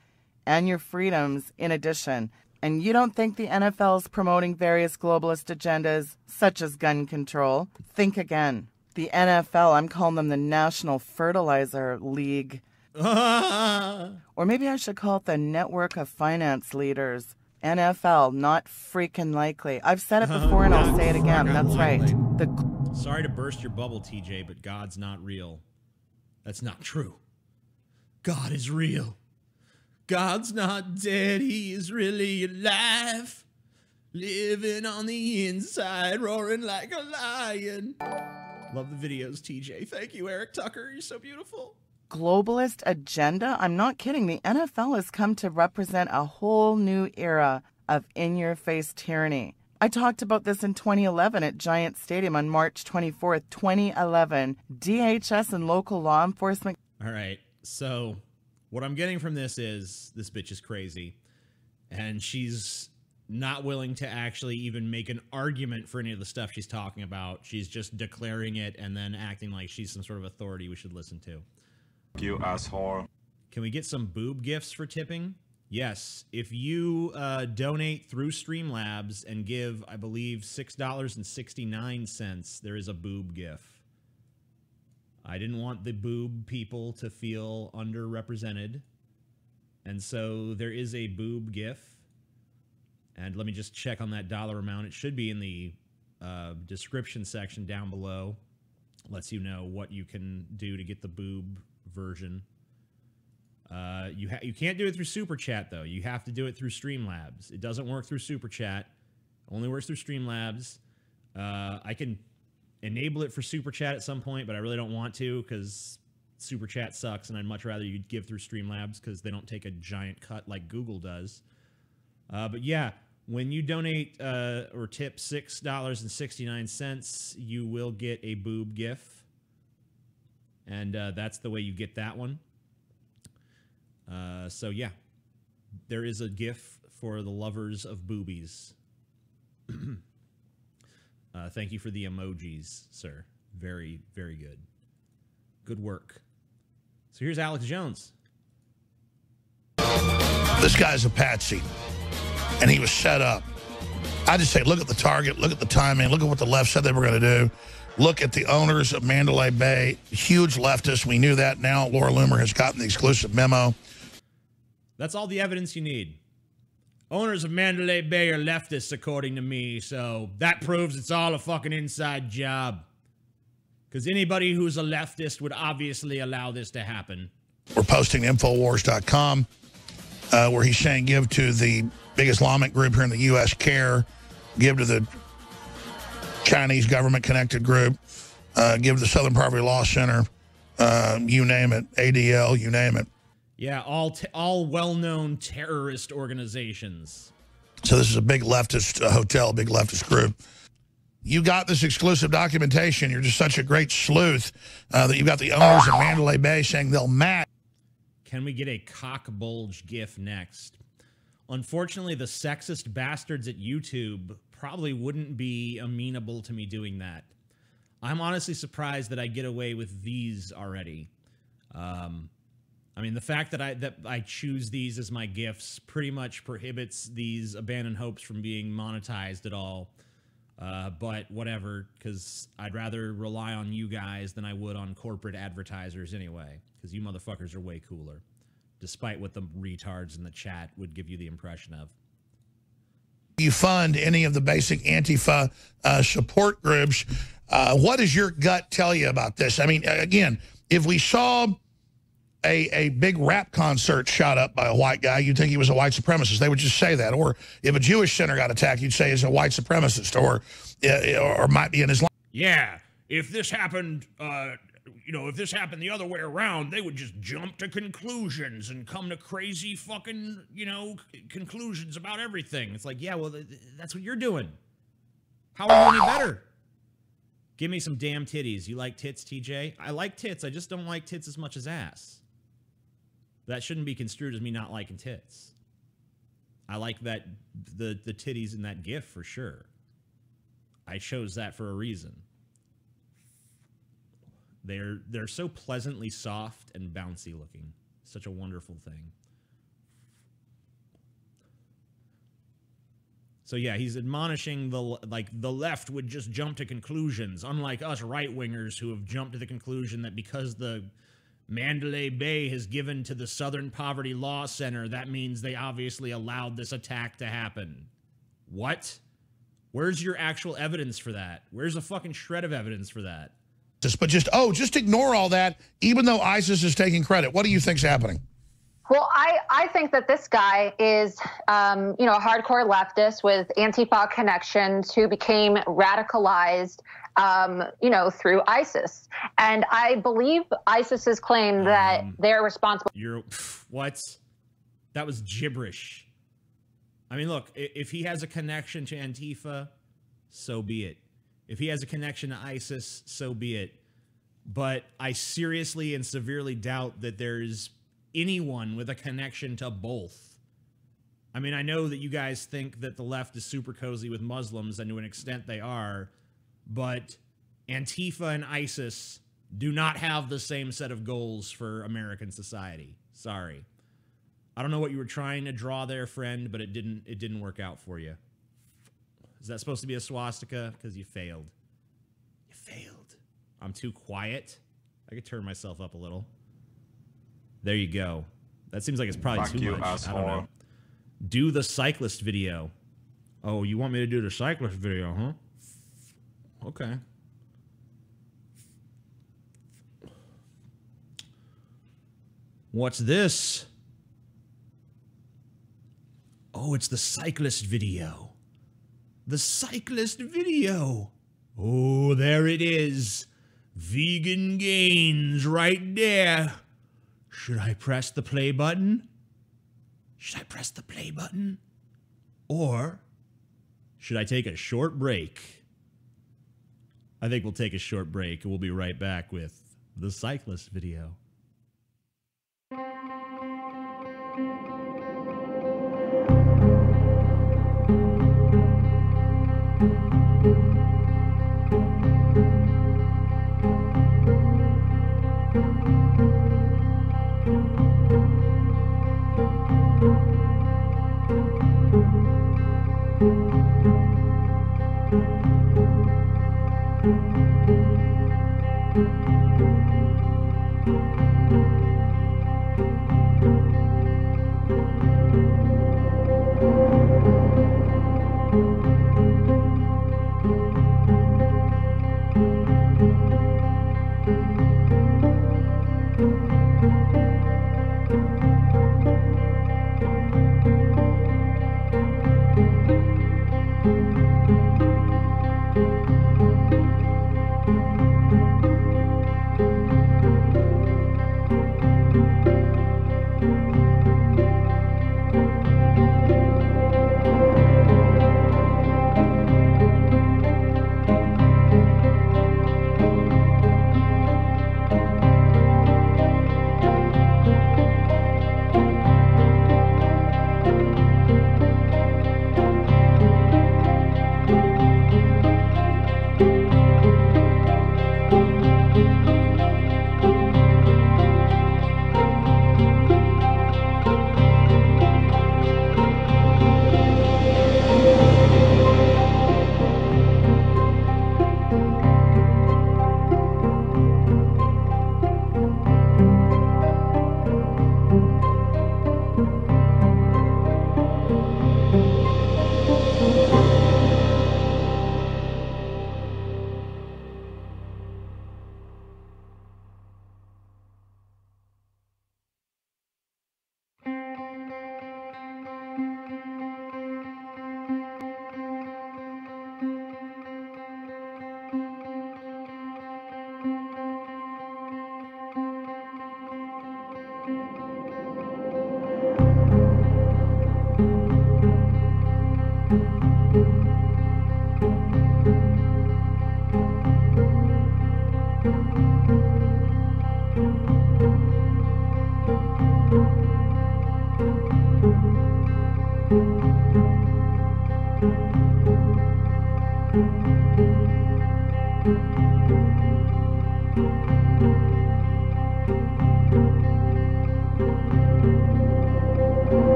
and your freedoms in addition. And you don't think the NFL is promoting various globalist agendas, such as gun control? Think again. The NFL, I'm calling them the National Fertilizer League. Or maybe I should call it the Network of Finance Leaders. NFL, not freaking likely. I've said it before and I'll say it again. That's right. Sorry to burst your bubble, TJ, but God's not real. That's not true. God is real. God's not dead. He is really alive. Living on the inside, roaring like a lion. Love the videos, TJ. Thank you, Eric Tucker. You're so beautiful. Globalist agenda? I'm not kidding. The NFL has come to represent a whole new era of in-your-face tyranny. I talked about this in 2011 at Giant Stadium on March 24th, 2011. DHS and local law enforcement. All right, so what I'm getting from this is this bitch is crazy, and she's not willing to actually even make an argument for any of the stuff she's talking about. She's just declaring it and then acting like she's some sort of authority we should listen to. You asshole. Can we get some boob gifts for tipping? Yes. If you donate through Streamlabs and give, I believe, $6.69, there is a boob gif. I didn't want the boob people to feel underrepresented. And so there is a boob gif. And let me just check on that dollar amount. It should be in the description section down below. Lets you know what you can do to get the boob version. You can't do it through Super Chat, though. You have to do it through Streamlabs. It doesn't work through Super Chat. Only works through Streamlabs. I can enable it for Super Chat at some point, but I really don't want to because Super Chat sucks, and I'd much rather you give through Streamlabs because they don't take a giant cut like Google does. But yeah, when you donate or tip $6.69, you will get a boob gif. And that's the way you get that one. So yeah, there is a gif for the lovers of boobies. Thank you for the emojis, sir. Very, very good. Good work. So here's Alex Jones. This guy's a patsy, and he was set up. I just say, look at the target, look at the timing, look at what the left said they were going to do. Look at the owners of Mandalay Bay, huge leftists. We knew that. Now Laura Loomer has gotten the exclusive memo. That's all the evidence you need. Owners of Mandalay Bay are leftists, according to me, so that proves it's all a fucking inside job. Because anybody who's a leftist would obviously allow this to happen. We're posting Infowars.com, where he's saying give to the big Islamic group here in the U.S., CARE, give to the Chinese government-connected group, give to the Southern Poverty Law Center, you name it, ADL, you name it. Yeah, all well-known terrorist organizations. So this is a big leftist hotel, big leftist group. You got this exclusive documentation. You're just such a great sleuth that you've got the owners of Mandalay Bay saying they'll match. Can we get a cock bulge gif next? Unfortunately, the sexist bastards at YouTube probably wouldn't be amenable to me doing that. I'm honestly surprised that I get away with these already. I mean, the fact that I choose these as my GIFs pretty much prohibits these abandoned hopes from being monetized at all. But whatever, because I'd rather rely on you guys than I would on corporate advertisers anyway, because you motherfuckers are way cooler, despite what the retards in the chat would give you the impression of. You fund any of the basic Antifa support groups. What does your gut tell you about this? I mean, again, if we saw a big rap concert shot up by a white guy, you'd think he was a white supremacist. They would just say that. Or if a Jewish center got attacked, you'd say he's a white supremacist or might be an Islam. Yeah, if this happened, if this happened the other way around, they would just jump to conclusions and come to crazy fucking, conclusions about everything. It's like, yeah, well, that's what you're doing. How are you any better? Give me some damn titties. You like tits, TJ? I like tits. I just don't like tits as much as ass. That shouldn't be construed as me not liking tits. I like that the titties in that GIF for sure. I chose that for a reason. They're so pleasantly soft and bouncy looking. Such a wonderful thing. So yeah, he's admonishing the left would just jump to conclusions, unlike us right-wingers who have jumped to the conclusion that because the Mandalay Bay has given to the Southern Poverty Law Center, that means they obviously allowed this attack to happen. What? Where's your actual evidence for that? Where's a fucking shred of evidence for that? But just ignore all that, even though ISIS is taking credit. What do you think's happening? Well, I think that this guy is, a hardcore leftist with Antifa connections who became radicalized, through ISIS. And I believe ISIS's claim that they're responsible. What? That was gibberish. I mean, look, if he has a connection to Antifa, so be it. If he has a connection to ISIS, so be it. But I seriously and severely doubt that there's anyone with a connection to both. I mean, I know that you guys think that the left is super cozy with Muslims, and to an extent they are, but Antifa and ISIS do not have the same set of goals for American society. Sorry. I don't know what you were trying to draw there, friend, but it didn't work out for you. Is that supposed to be a swastika? Because you failed. You failed. I'm too quiet. I could turn myself up a little. There you go. That seems like it's probably too much. Asshole. I don't know. Do the cyclist video. Oh, you want me to do the cyclist video, huh? Okay. What's this? Oh, it's the cyclist video. The cyclist video. Oh, there it is. Vegan gains right there. Should I press the play button? Should I press the play button? Or should I take a short break? I think we'll take a short break and we'll be right back with the cyclist video.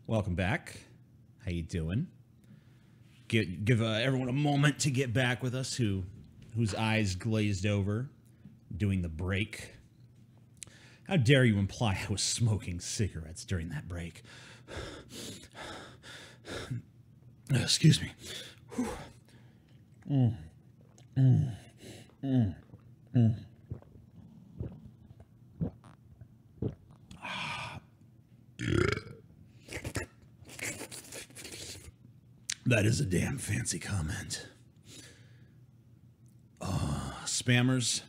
Welcome back. How you doing? Give everyone a moment to get back with us whose eyes glazed over doing the break. How dare you imply I was smoking cigarettes during that break? Excuse me. That is a damn fancy comment. Spammers.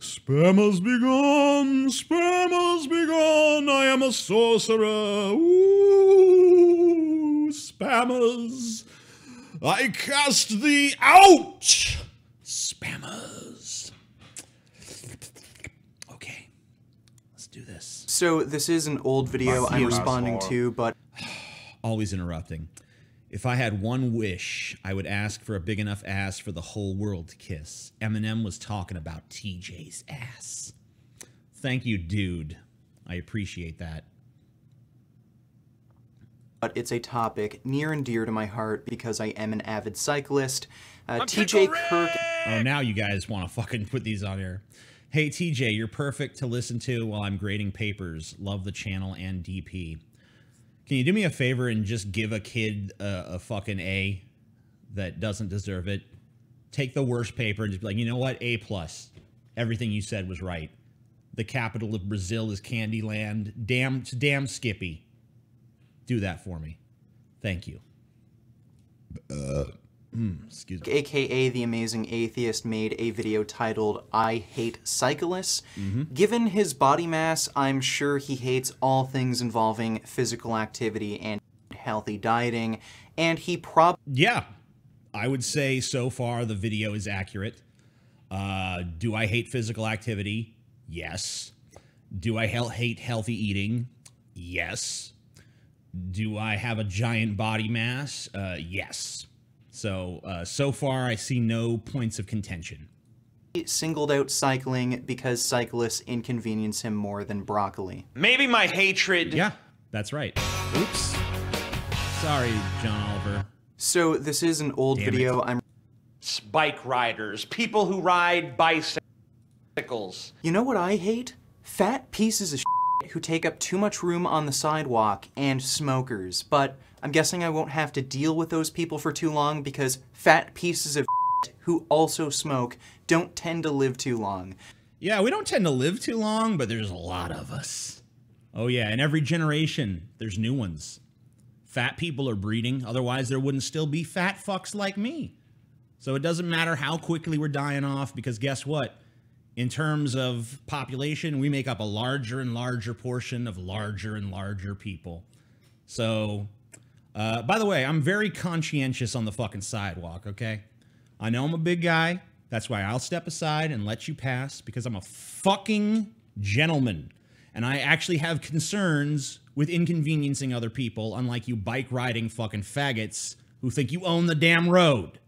Spammers be gone, spammers be gone, I am a sorcerer. Ooh, spammers. I cast thee out, spammers. Okay, let's do this. So this is an old video I'm responding to, but... Always interrupting. If I had one wish, I would ask for a big enough ass for the whole world to kiss. Eminem was talking about TJ's ass. Thank you, dude. I appreciate that. But it's a topic near and dear to my heart because I am an avid cyclist. TJ Kirk... Oh, now you guys want to fucking put these on here. Hey, TJ, you're perfect to listen to while I'm grading papers. Love the channel and DP. Can you do me a favor and just give a kid a fucking A that doesn't deserve it? Take the worst paper and just be like, you know what? A+. Everything you said was right. The capital of Brazil is Candyland. Damn Skippy. Do that for me. Thank you. Excuse me. AKA The Amazing Atheist made a video titled, I Hate Cyclists. Given his body mass, I'm sure he hates all things involving physical activity and healthy dieting, and he Yeah, I would say so far the video is accurate. Do I hate physical activity? Yes. Do I hate healthy eating? Yes. Do I have a giant body mass? Yes. So far, I see no points of contention. singled out cycling because cyclists inconvenience him more than broccoli. Maybe my hatred... Yeah, that's right. Oops. Sorry, John Oliver. So this is an old video. Bike riders, people who ride bicycles. You know what I hate? Fat pieces of shit who take up too much room on the sidewalk and smokers. But I'm guessing I won't have to deal with those people for too long because fat pieces of who also smoke don't tend to live too long. Yeah, we don't tend to live too long, but there's a lot of us. Oh yeah, in every generation, there's new ones. Fat people are breeding, otherwise there wouldn't still be fat fucks like me. So it doesn't matter how quickly we're dying off, because guess what? In terms of population, we make up a larger and larger portion of larger and larger people. So, by the way, I'm very conscientious on the fucking sidewalk, okay? I know I'm a big guy. That's why I'll step aside and let you pass, because I'm a fucking gentleman. And I actually have concerns with inconveniencing other people, unlike you bike-riding fucking faggots who think you own the damn road.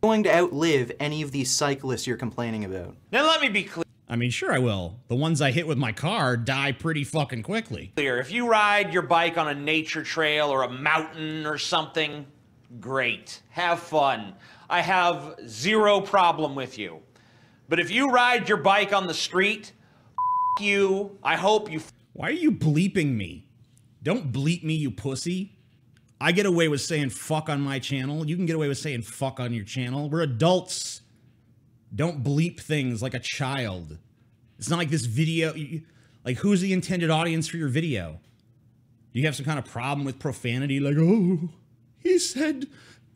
Going to outlive any of these cyclists you're complaining about. Now let me be clear. I mean, sure I will. The ones I hit with my car die pretty fucking quickly. If you ride your bike on a nature trail or a mountain or something, great. Have fun. I have zero problem with you. But if you ride your bike on the street, you, I hope you... Why are you bleeping me? Don't bleep me, you pussy. I get away with saying fuck on my channel. You can get away with saying fuck on your channel. We're adults. Don't bleep things like a child. It's not like this video... Like, who's the intended audience for your video? Do you have some kind of problem with profanity? Like, oh, he said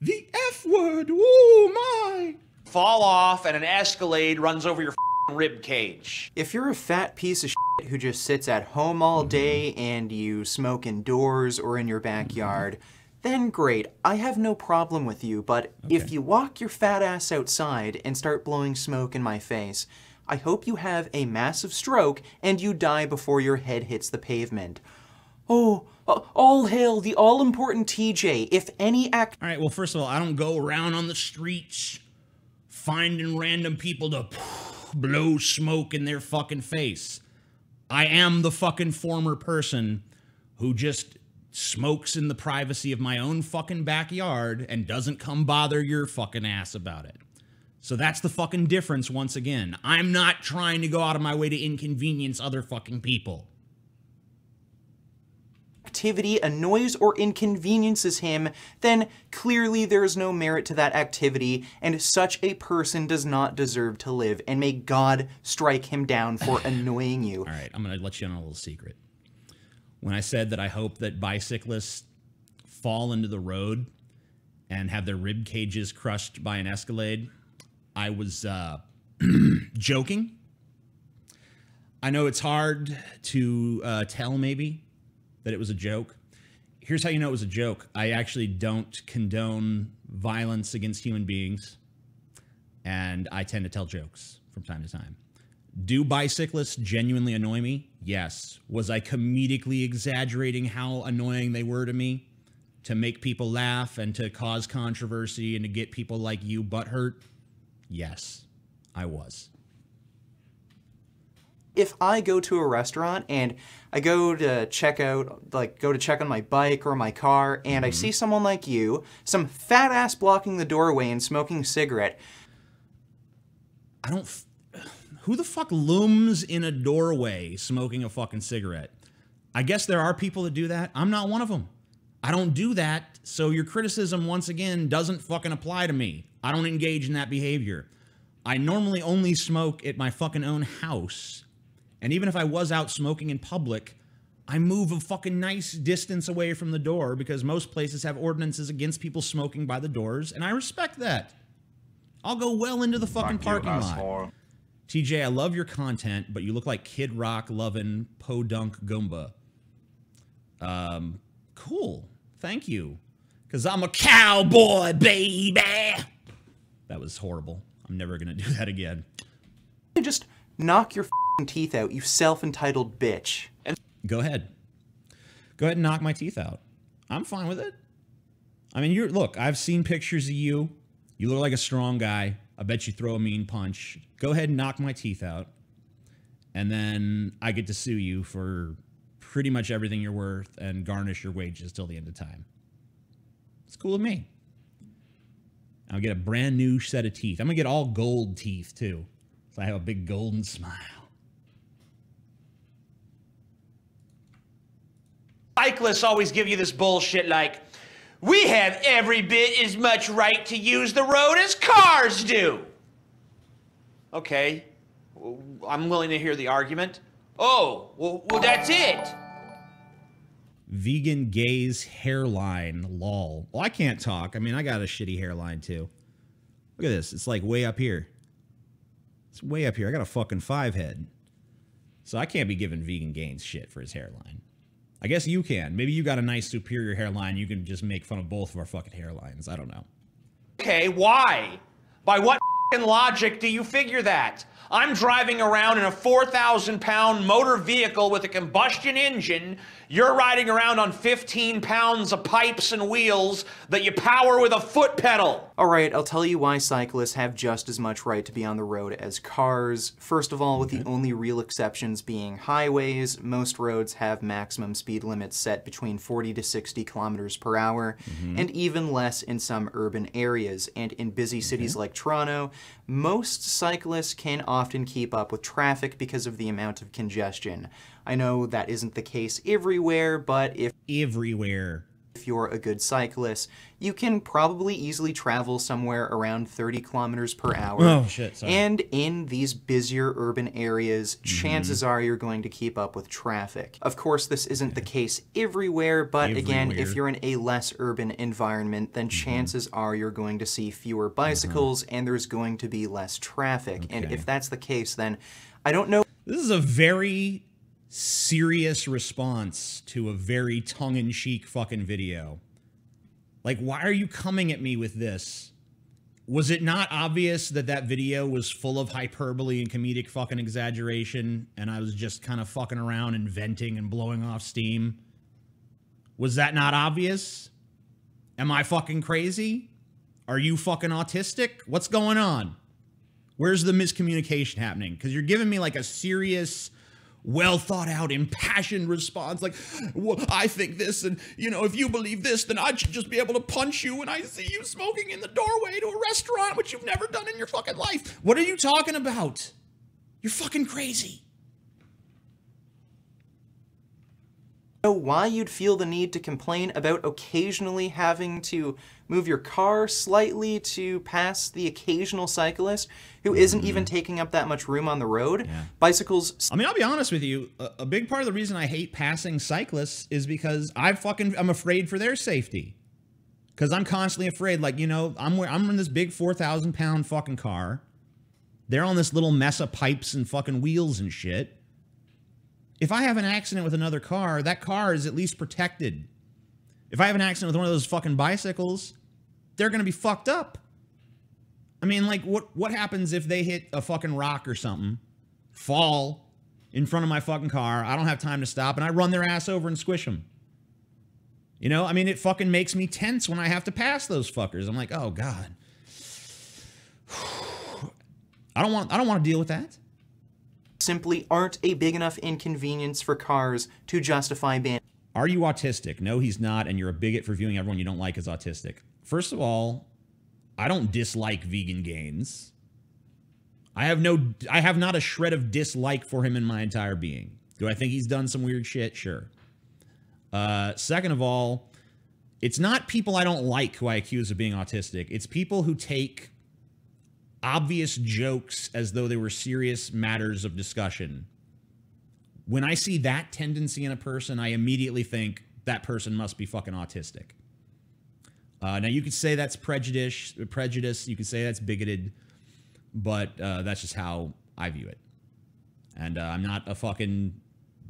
the F word. Oh, my. Fall off and an Escalade runs over your rib cage. If you're a fat piece of shit who just sits at home all day and you smoke indoors or in your backyard, then great, I have no problem with you, but if you walk your fat ass outside and start blowing smoke in my face, I hope you have a massive stroke and you die before your head hits the pavement. Oh, all hail the all-important TJ. If any act... All right, well, first of all, I don't go around on the streets finding random people to blow smoke in their fucking face. I am the fucking former person who just smokes in the privacy of my own fucking backyard and doesn't come bother your fucking ass about it. So that's the fucking difference once again. I'm not trying to go out of my way to inconvenience other fucking people. Activity annoys or inconveniences him, then clearly there is no merit to that activity, and such a person does not deserve to live, and may God strike him down for annoying you. All right, I'm going to let you in on a little secret. When I said that I hope that bicyclists fall into the road and have their rib cages crushed by an Escalade, I was joking. I know it's hard to tell maybe that it was a joke. Here's how you know it was a joke. I actually don't condone violence against human beings, and I tend to tell jokes from time to time. Do bicyclists genuinely annoy me? Yes. Was I comedically exaggerating how annoying they were to me to make people laugh and to cause controversy and to get people like you butthurt? Yes, I was. If I go to a restaurant and I go to check out, go to check on my bike or my car, and I see someone like you, some fat ass blocking the doorway and smoking a cigarette. Who the fuck looms in a doorway smoking a fucking cigarette? I guess there are people that do that. I'm not one of them. I don't do that, so your criticism, once again, doesn't fucking apply to me. I don't engage in that behavior. I normally only smoke at my fucking own house. And even if I was out smoking in public, I move a fucking nice distance away from the door because most places have ordinances against people smoking by the doors, and I respect that. I'll go well into the fucking parking lot. TJ, I love your content, but you look like Kid Rock loving Podunk Goomba. Cool. Thank you. Because I'm a cowboy, baby. That was horrible. I'm never going to do that again. Just knock your teeth out, you self-entitled bitch. Go ahead. Go ahead and knock my teeth out. I'm fine with it. I mean, look, I've seen pictures of you. You look like a strong guy. I bet you throw a mean punch. Go ahead and knock my teeth out. And then I get to sue you for pretty much everything you're worth and garnish your wages till the end of time. It's cool with me. I'll get a brand new set of teeth. I'm going to get all gold teeth, too. So I have a big golden smile. Cyclists always give you this bullshit like, We have every bit as much right to use the road as cars do. Okay, I'm willing to hear the argument. Oh, well that's it. Vegan gays hairline, lol. Well, I can't talk. I mean, I got a shitty hairline too. Look at this. It's like way up here. It's way up here. I got a fucking 5 head. So I can't be giving Vegan Gains shit for his hairline. I guess you can. Maybe you got a nice superior hairline. You can just make fun of both of our fucking hairlines. I don't know. Okay, why? By what logic do you figure that? I'm driving around in a 4,000-pound motor vehicle with a combustion engine. You're riding around on 15 pounds of pipes and wheels that you power with a foot pedal. All right, I'll tell you why cyclists have just as much right to be on the road as cars. First of all, with the only real exceptions being highways, most roads have maximum speed limits set between 40 to 60 kilometers per hour, and even less in some urban areas. And in busy cities like Toronto, most cyclists can often keep up with traffic because of the amount of congestion. I know that isn't the case everywhere, but if you're a good cyclist, you can probably easily travel somewhere around 30 kilometers per hour. Oh, shit, sorry. And in these busier urban areas, chances are you're going to keep up with traffic. Of course, this isn't the case everywhere, but again, if you're in a less urban environment, then chances are you're going to see fewer bicycles and there's going to be less traffic. And if that's the case, then I don't know. This is a very serious response to a very tongue-in-cheek fucking video. Like, why are you coming at me with this? Was it not obvious that that video was full of hyperbole and comedic fucking exaggeration, and I was just kind of fucking around and venting and blowing off steam? Was that not obvious? Am I fucking crazy? Are you fucking autistic? What's going on? Where's the miscommunication happening? Because you're giving me like a serious, well thought out, impassioned response, like, well, I think this, and, you know, if you believe this, then I should just be able to punch you when I see you smoking in the doorway to a restaurant, which you've never done in your fucking life. What are you talking about? You're fucking crazy. Why you'd feel the need to complain about occasionally having to move your car slightly to pass the occasional cyclist who isn't even taking up that much room on the road. Bicycles... I mean, I'll be honest with you. A big part of the reason I hate passing cyclists is because I'm afraid for their safety. Because I'm constantly afraid, like, you know, I'm in this big 4,000-pound fucking car. They're on this little mess of pipes and fucking wheels and shit. If I have an accident with another car, that car is at least protected. If I have an accident with one of those fucking bicycles, they're going to be fucked up. I mean, like, what happens if they hit a fucking rock or something, fall in front of my fucking car, I don't have time to stop, and I run their ass over and squish them? You know, I mean, it fucking makes me tense when I have to pass those fuckers. I'm like, oh, God. I don't want to deal with that. Simply aren't a big enough inconvenience for cars to justify banning. Are you autistic? No, he's not, and you're a bigot for viewing everyone you don't like as autistic. First of all, I don't dislike Vegan Gains. I have not a shred of dislike for him in my entire being. Do I think he's done some weird shit? Sure. Second of all, it's not people I don't like who I accuse of being autistic. It's people who take obvious jokes as though they were serious matters of discussion. When I see that tendency in a person, I immediately think that person must be fucking autistic. Now, you could say that's prejudice. You could say that's bigoted, but that's just how I view it. And I'm not a fucking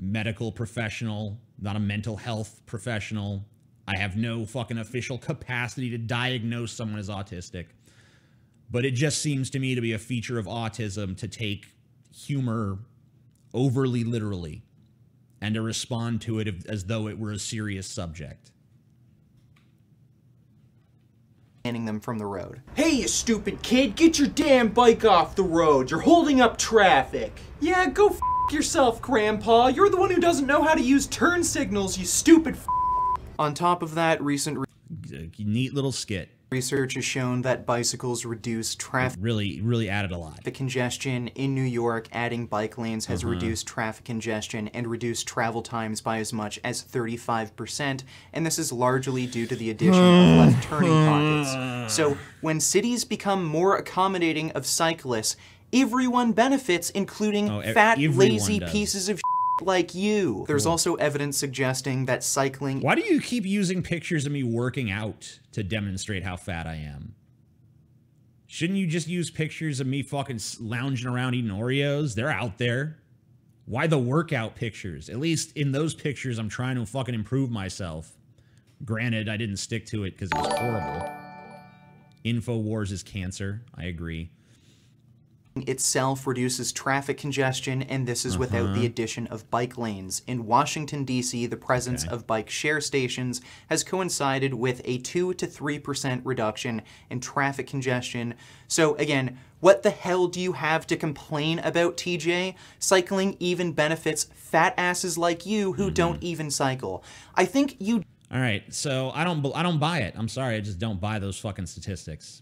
medical professional, not a mental health professional. I have no fucking official capacity to diagnose someone as autistic. But it just seems to me to be a feature of autism to take humor overly literally and to respond to it as though it were a serious subject. Banning them from the road. Hey, you stupid kid, get your damn bike off the road. You're holding up traffic. Yeah, go f yourself, Grandpa. You're the one who doesn't know how to use turn signals, you stupid f. On top of that, recent Neat little skit. Research has shown that bicycles reduce traffic really added a lot. congestion in New York. Adding bike lanes has reduced traffic congestion and reduced travel times by as much as 35%, and this is largely due to the addition of left turning pockets. So when cities become more accommodating of cyclists, everyone benefits, including fat, lazy pieces of like you. There's also evidence suggesting that cycling... Why do you keep using pictures of me working out to demonstrate how fat I am? Shouldn't you just use pictures of me fucking lounging around eating Oreos? They're out there. Why the workout pictures? At least in those pictures, I'm trying to fucking improve myself. Granted, I didn't stick to it because it was horrible. InfoWars is cancer. I agree. Itself reduces traffic congestion, and this is without the addition of bike lanes. In Washington, D.C., the presence of bike share stations has coincided with a 2 to 3% reduction in traffic congestion. So again, what the hell do you have to complain about, TJ? Cycling even benefits fat asses like you who don't even cycle. I think you... All right, so I don't buy it. I'm sorry, I just don't buy those fucking statistics.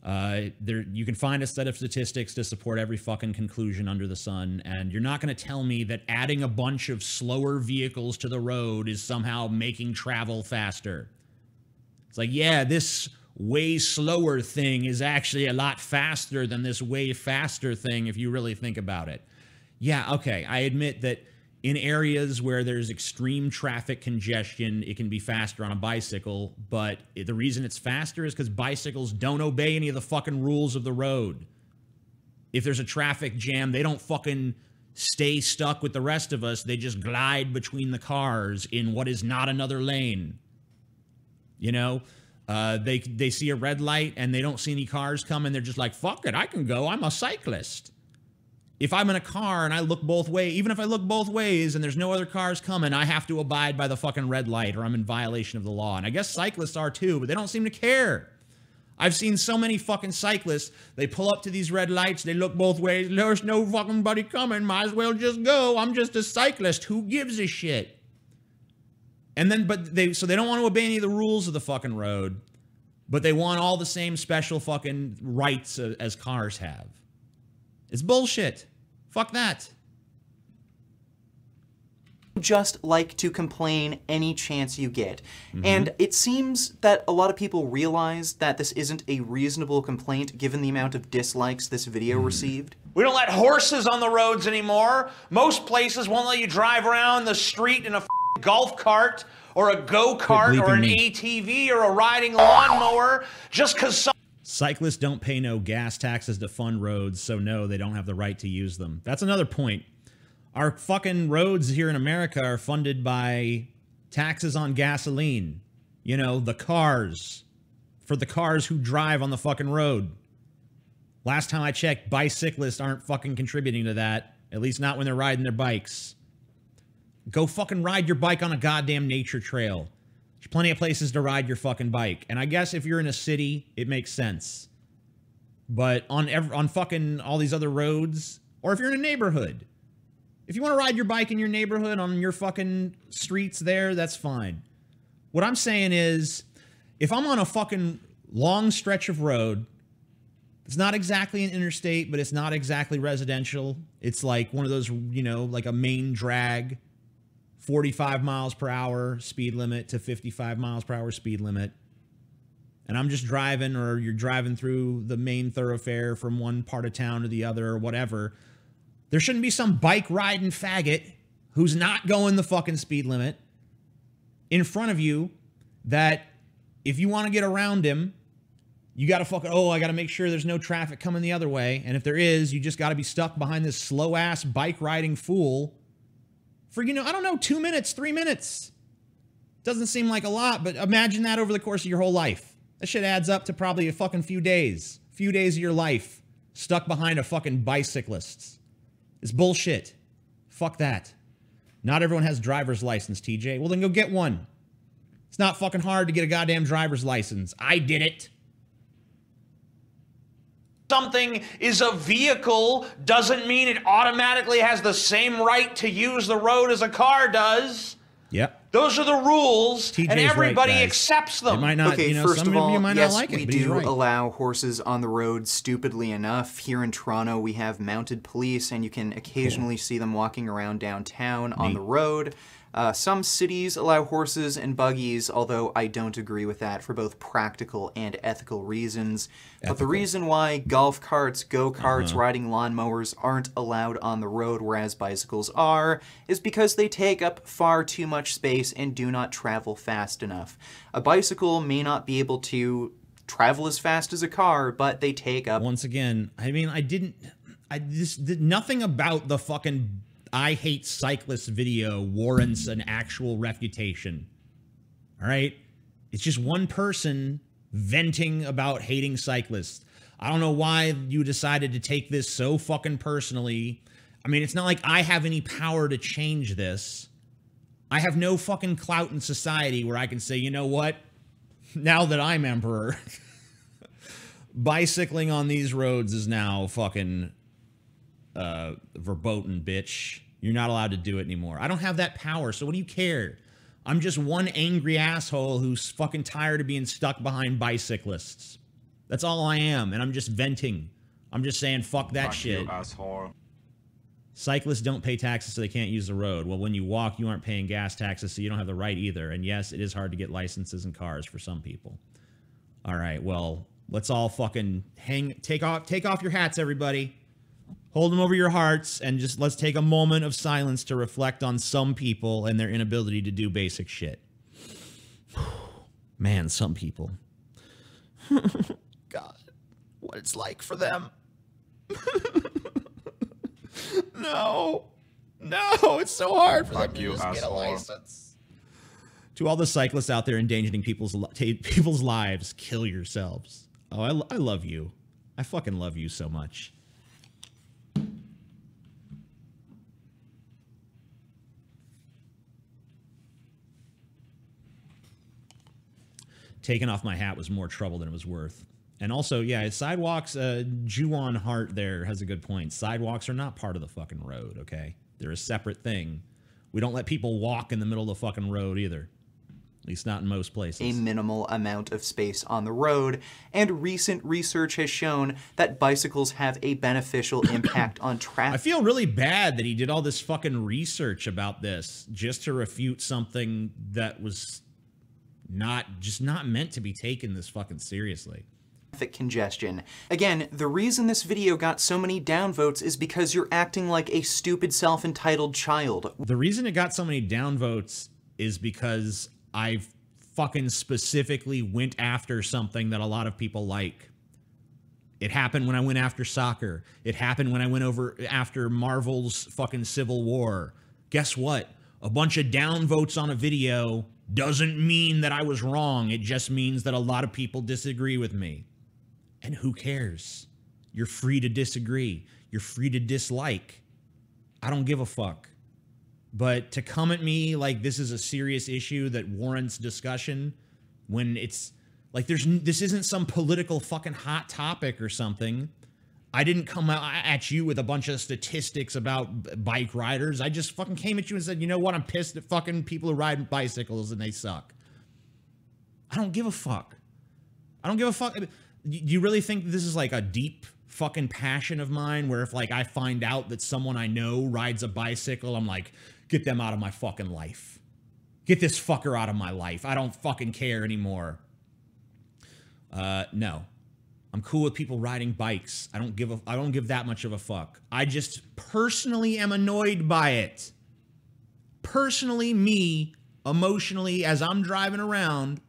You can find a set of statistics to support every fucking conclusion under the sun, and you're not going to tell me that adding a bunch of slower vehicles to the road is somehow making travel faster. It's like, yeah, this way slower thing is actually a lot faster than this way faster thing if you really think about it. Yeah, okay, I admit that in areas where there's extreme traffic congestion, it can be faster on a bicycle, but the reason it's faster is because bicycles don't obey any of the fucking rules of the road. If there's a traffic jam, they don't fucking stay stuck with the rest of us. They just glide between the cars in what is not another lane. You know? They see a red light and they don't see any cars coming. They're just like, fuck it, I can go. I'm a cyclist. If I'm in a car and I look both ways, even if I look both ways and there's no other cars coming, I have to abide by the fucking red light or I'm in violation of the law. And I guess cyclists are too, but they don't seem to care. I've seen so many fucking cyclists, they pull up to these red lights, they look both ways, there's no fucking buddy coming, might as well just go. I'm just a cyclist, who gives a shit? And then, so they don't want to obey any of the rules of the fucking road, but they want all the same special fucking rights as cars have. It's bullshit. Fuck that. Just like to complain any chance you get. And it seems that a lot of people realize that this isn't a reasonable complaint given the amount of dislikes this video received. We don't let horses on the roads anymore. Most places won't let you drive around the street in a golf cart or a go-kart or an ATV or a riding lawnmower just because some... Cyclists don't pay no gas taxes to fund roads, so no, they don't have the right to use them. That's another point. Our fucking roads here in America are funded by taxes on gasoline. You know, the cars. For the cars who drive on the fucking road. Last time I checked, bicyclists aren't fucking contributing to that. At least not when they're riding their bikes. Go fucking ride your bike on a goddamn nature trail. There's plenty of places to ride your fucking bike. And I guess if you're in a city, it makes sense. But on fucking all these other roads, or if you're in a neighborhood, if you want to ride your bike in your neighborhood on your fucking streets there, that's fine. What I'm saying is, if I'm on a fucking long stretch of road, it's not exactly an interstate, but it's not exactly residential. It's like one of those, you know, like a main drag, 45 miles per hour speed limit to 55 miles per hour speed limit. And I'm just driving, or you're driving through the main thoroughfare from one part of town to the other or whatever. There shouldn't be some bike riding faggot who's not going the fucking speed limit in front of you that if you want to get around him, you got to fucking, oh, I got to make sure there's no traffic coming the other way. And if there is, you just got to be stuck behind this slow-ass bike riding fool for, you know, I don't know, 2 minutes, 3 minutes. Doesn't seem like a lot, but imagine that over the course of your whole life. That shit adds up to probably a fucking few days. Few days of your life stuck behind a fucking bicyclist. It's bullshit. Fuck that. Not everyone has driver's license, TJ. Well, then go get one. It's not fucking hard to get a goddamn driver's license. I did it. Something is a vehicle doesn't mean it automatically has the same right to use the road as a car does. Yep. Those are the rules, TJ's and everybody right, guys. accepts them. It might not, Okay, you know, first some of all, you might yes, not like it, we but he's do right. allow horses on the road stupidly enough. Here in Toronto, we have mounted police, and you can occasionally see them walking around downtown on the road. Some cities allow horses and buggies, although I don't agree with that for both practical and ethical reasons. But the reason why golf carts, go-karts, riding lawnmowers aren't allowed on the road, whereas bicycles are, is because they take up far too much space and do not travel fast enough. A bicycle may not be able to travel as fast as a car, but they take up... Once again, I mean, nothing about the fucking I hate cyclists video warrants an actual refutation. All right? It's just one person venting about hating cyclists. I don't know why you decided to take this so fucking personally. I mean, it's not like I have any power to change this. I have no fucking clout in society where I can say, you know what? Now that I'm emperor, bicycling on these roads is now fucking verboten, bitch. You're not allowed to do it anymore. I don't have that power, so what do you care? I'm just one angry asshole who's fucking tired of being stuck behind bicyclists. That's all I am, and I'm just venting. I'm just saying, fuck that shit. You asshole. Cyclists don't pay taxes, so they can't use the road. Well, when you walk, you aren't paying gas taxes, so you don't have the right either. And yes, it is hard to get licenses and cars for some people. All right, well, let's all fucking take off your hats, everybody. Hold them over your hearts, and just let's take a moment of silence to reflect on some people and their inability to do basic shit. Man, some people. God, what it's like for them. No, it's so hard for them to just get a license. To all the cyclists out there endangering people's lives, kill yourselves. Oh, I love you. I fucking love you so much. Taking off my hat was more trouble than it was worth. And also, yeah, sidewalks, Juwan Hart there has a good point. Sidewalks are not part of the fucking road, okay? They're a separate thing. We don't let people walk in the middle of the fucking road either. At least not in most places. A minimal amount of space on the road, and recent research has shown that bicycles have a beneficial impact on traffic. I feel really bad that he did all this fucking research about this just to refute something that was not meant to be taken this fucking seriously. Traffic congestion. Again, the reason this video got so many downvotes is because you're acting like a stupid self-entitled child. The reason it got so many downvotes is because I fucking specifically went after something that a lot of people like. It happened when I went after soccer. It happened when I went after Marvel's fucking Civil War. Guess what? A bunch of downvotes on a video doesn't mean that I was wrong. It just means that a lot of people disagree with me. And who cares? You're free to disagree. You're free to dislike. I don't give a fuck. But to come at me like this is a serious issue that warrants discussion when it's like this isn't some political fucking hot topic or something. I didn't come at you with a bunch of statistics about bike riders. I just fucking came at you and said, you know what? I'm pissed at fucking people who ride bicycles and they suck. I don't give a fuck. I don't give a fuck. Do you really think this is like a deep fucking passion of mine where if like I find out that someone I know rides a bicycle, I'm like, get them out of my fucking life. Get this fucker out of my life. I don't fucking care anymore. No. I'm cool with people riding bikes. I don't give that much of a fuck. I just personally am annoyed by it. Personally, me, emotionally, as I'm driving around,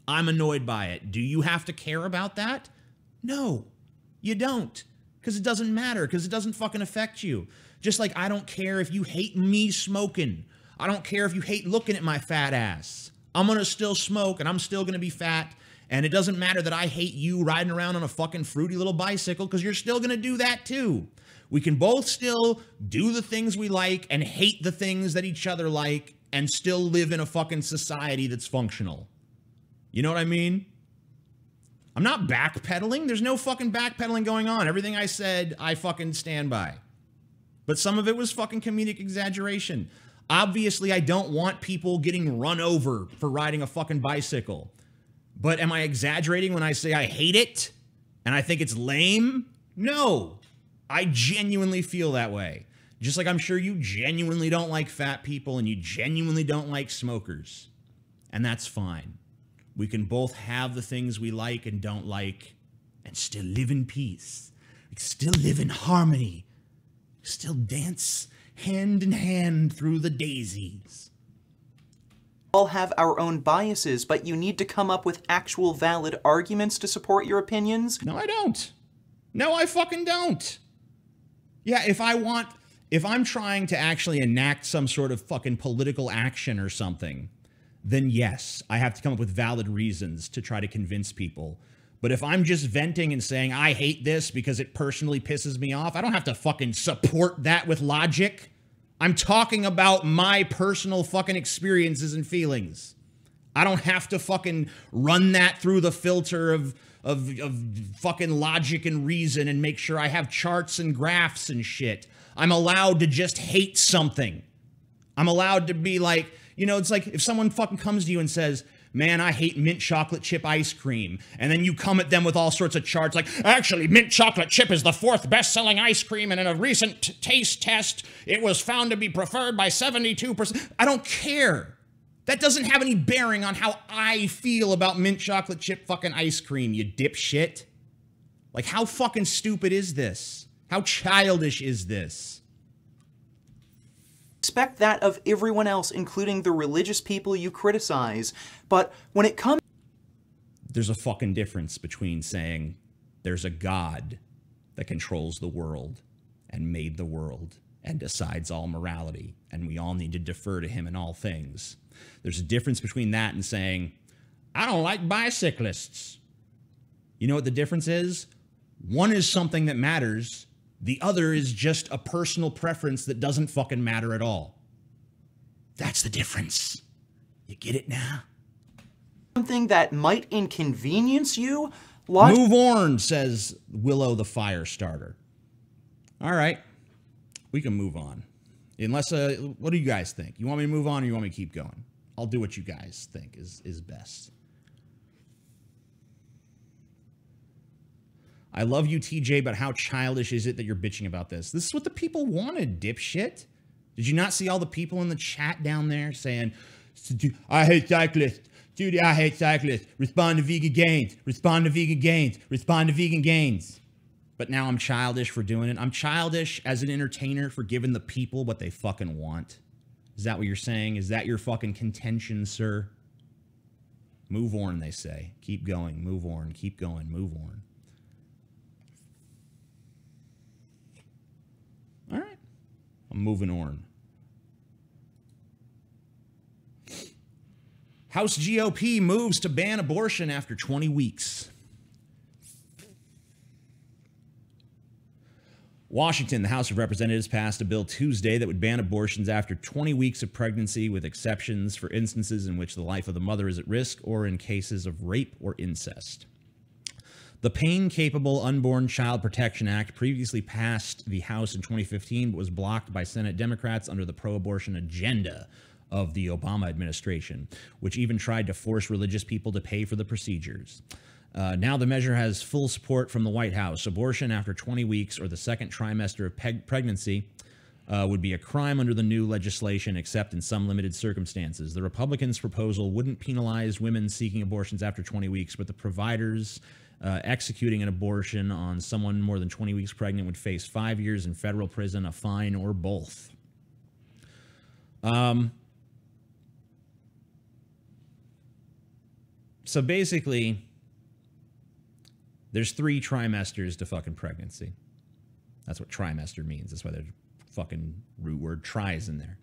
I'm annoyed by it. Do you have to care about that? No, you don't. Because it doesn't matter. Because it doesn't fucking affect you. Just like I don't care if you hate me smoking. I don't care if you hate looking at my fat ass. I'm going to still smoke and I'm still going to be fat. And it doesn't matter that I hate you riding around on a fucking fruity little bicycle because you're still going to do that too. We can both still do the things we like and hate the things that each other like and still live in a fucking society that's functional. You know what I mean? I'm not backpedaling. There's no fucking backpedaling going on. Everything I said, I fucking stand by. But some of it was fucking comedic exaggeration. Obviously, I don't want people getting run over for riding a fucking bicycle. But am I exaggerating when I say I hate it and I think it's lame? No. I genuinely feel that way. Just like I'm sure you genuinely don't like fat people and you genuinely don't like smokers. And that's fine. We can both have the things we like and don't like and still live in peace. Still live in harmony. Still dance hand in hand through the daisies. All have our own biases, but you need to come up with actual valid arguments to support your opinions. No, I don't. No, I fucking don't. Yeah, if I'm trying to actually enact some sort of fucking political action or something, then yes, I have to come up with valid reasons to try to convince people. But if I'm just venting and saying, I hate this because it personally pisses me off, I don't have to fucking support that with logic. I'm talking about my personal fucking experiences and feelings. I don't have to fucking run that through the filter of fucking logic and reason and make sure I have charts and graphs and shit. I'm allowed to just hate something. I'm allowed to be like, you know, it's like if someone fucking comes to you and says, man, I hate mint chocolate chip ice cream. And then you come at them with all sorts of charts like, actually, mint chocolate chip is the 4th best-selling ice cream, and in a recent taste test, it was found to be preferred by 72%. I don't care. That doesn't have any bearing on how I feel about mint chocolate chip fucking ice cream, you dipshit. Like, how fucking stupid is this? How childish is this? Expect that of everyone else, including the religious people you criticize. But when it comes... There's a fucking difference between saying there's a God that controls the world and made the world and decides all morality, and we all need to defer to him in all things. There's a difference between that and saying, I don't like bicyclists. You know what the difference is? One is something that matters. The other is just a personal preference that doesn't fucking matter at all. That's the difference. You get it now? Something that might inconvenience you? Move on, says Willow the Firestarter. All right. We can move on. Unless, what do you guys think? You want me to move on or you want me to keep going? I'll do what you guys think is best. I love you, TJ, but how childish is it that you're bitching about this? This is what the people wanted, dipshit. Did you not see all the people in the chat down there saying, I hate cyclists. Dude, I hate cyclists. Respond to vegan gains. Respond to vegan gains. Respond to vegan gains. But now I'm childish for doing it. I'm childish as an entertainer for giving the people what they fucking want. Is that what you're saying? Is that your fucking contention, sir? Move on, they say. Keep going. Move on. Keep going. Move on. All right. I'm moving on. House GOP moves to ban abortion after 20 weeks. Washington, the House of Representatives passed a bill Tuesday that would ban abortions after 20 weeks of pregnancy, with exceptions for instances in which the life of the mother is at risk or in cases of rape or incest. The Pain-Capable Unborn Child Protection Act previously passed the House in 2015, but was blocked by Senate Democrats under the pro-abortion agenda of the Obama administration, which even tried to force religious people to pay for the procedures. Now the measure has full support from the White House. Abortion after 20 weeks or the second trimester of pregnancy would be a crime under the new legislation, except in some limited circumstances. The Republicans' proposal wouldn't penalize women seeking abortions after 20 weeks, but the providers executing an abortion on someone more than 20 weeks pregnant would face 5 years in federal prison, a fine, or both. So basically, there's 3 trimesters to fucking pregnancy. That's what trimester means. That's why there's fucking root word tries in there.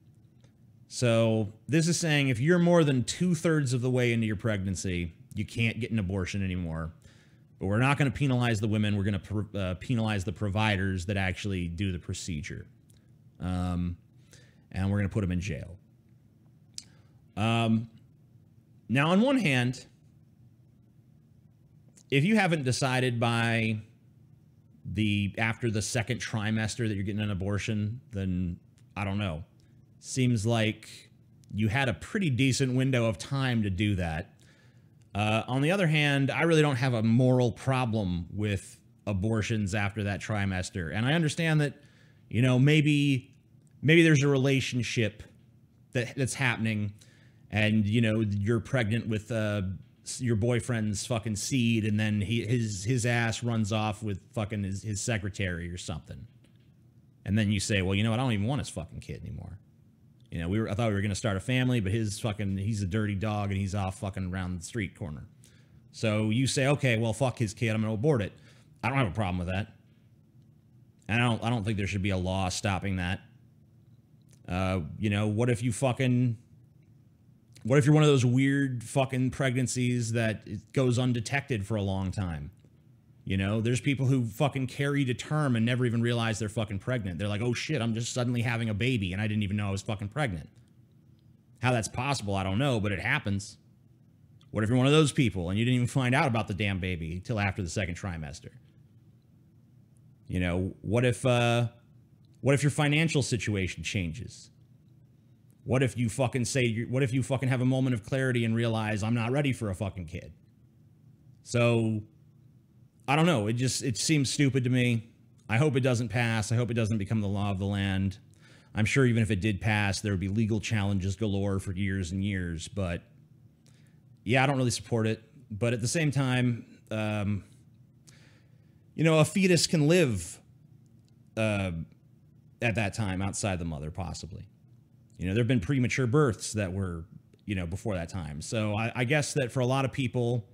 So this is saying if you're more than 2/3 of the way into your pregnancy, you can't get an abortion anymore. But we're not going to penalize the women. We're going to penalize the providers that actually do the procedure. And we're going to put them in jail. Now, on one hand, if you haven't decided by after the second trimester that you're getting an abortion, then I don't know. Seems like you had a pretty decent window of time to do that. On the other hand, I really don't have a moral problem with abortions after that trimester. And I understand that, you know, maybe there's a relationship that's happening and, you know, you're pregnant with your boyfriend's fucking seed and then his ass runs off with fucking his secretary or something. And then you say, well, you know what? I don't even want his fucking kid anymore. You know, I thought we were going to start a family, but he's a dirty dog and he's off fucking around the street corner. So you say, okay, well, fuck his kid. I'm going to abort it. I don't have a problem with that. And I don't think there should be a law stopping that. You know, what if you're one of those weird fucking pregnancies that it goes undetected for a long time? You know, there's people who fucking carry to term and never even realize they're fucking pregnant. They're like, oh shit, I'm just suddenly having a baby and I didn't even know I was fucking pregnant. How that's possible, I don't know, but it happens. What if you're one of those people and you didn't even find out about the damn baby till after the second trimester? You know, what if your financial situation changes? What if you fucking have a moment of clarity and realize I'm not ready for a fucking kid? So I don't know. It seems stupid to me. I hope it doesn't pass. I hope it doesn't become the law of the land. I'm sure even if it did pass, there would be legal challenges galore for years and years. But yeah, I don't really support it. But at the same time, you know, a fetus can live at that time outside the mother, possibly. You know, there have been premature births that were, you know, before that time. So I guess that for a lot of people,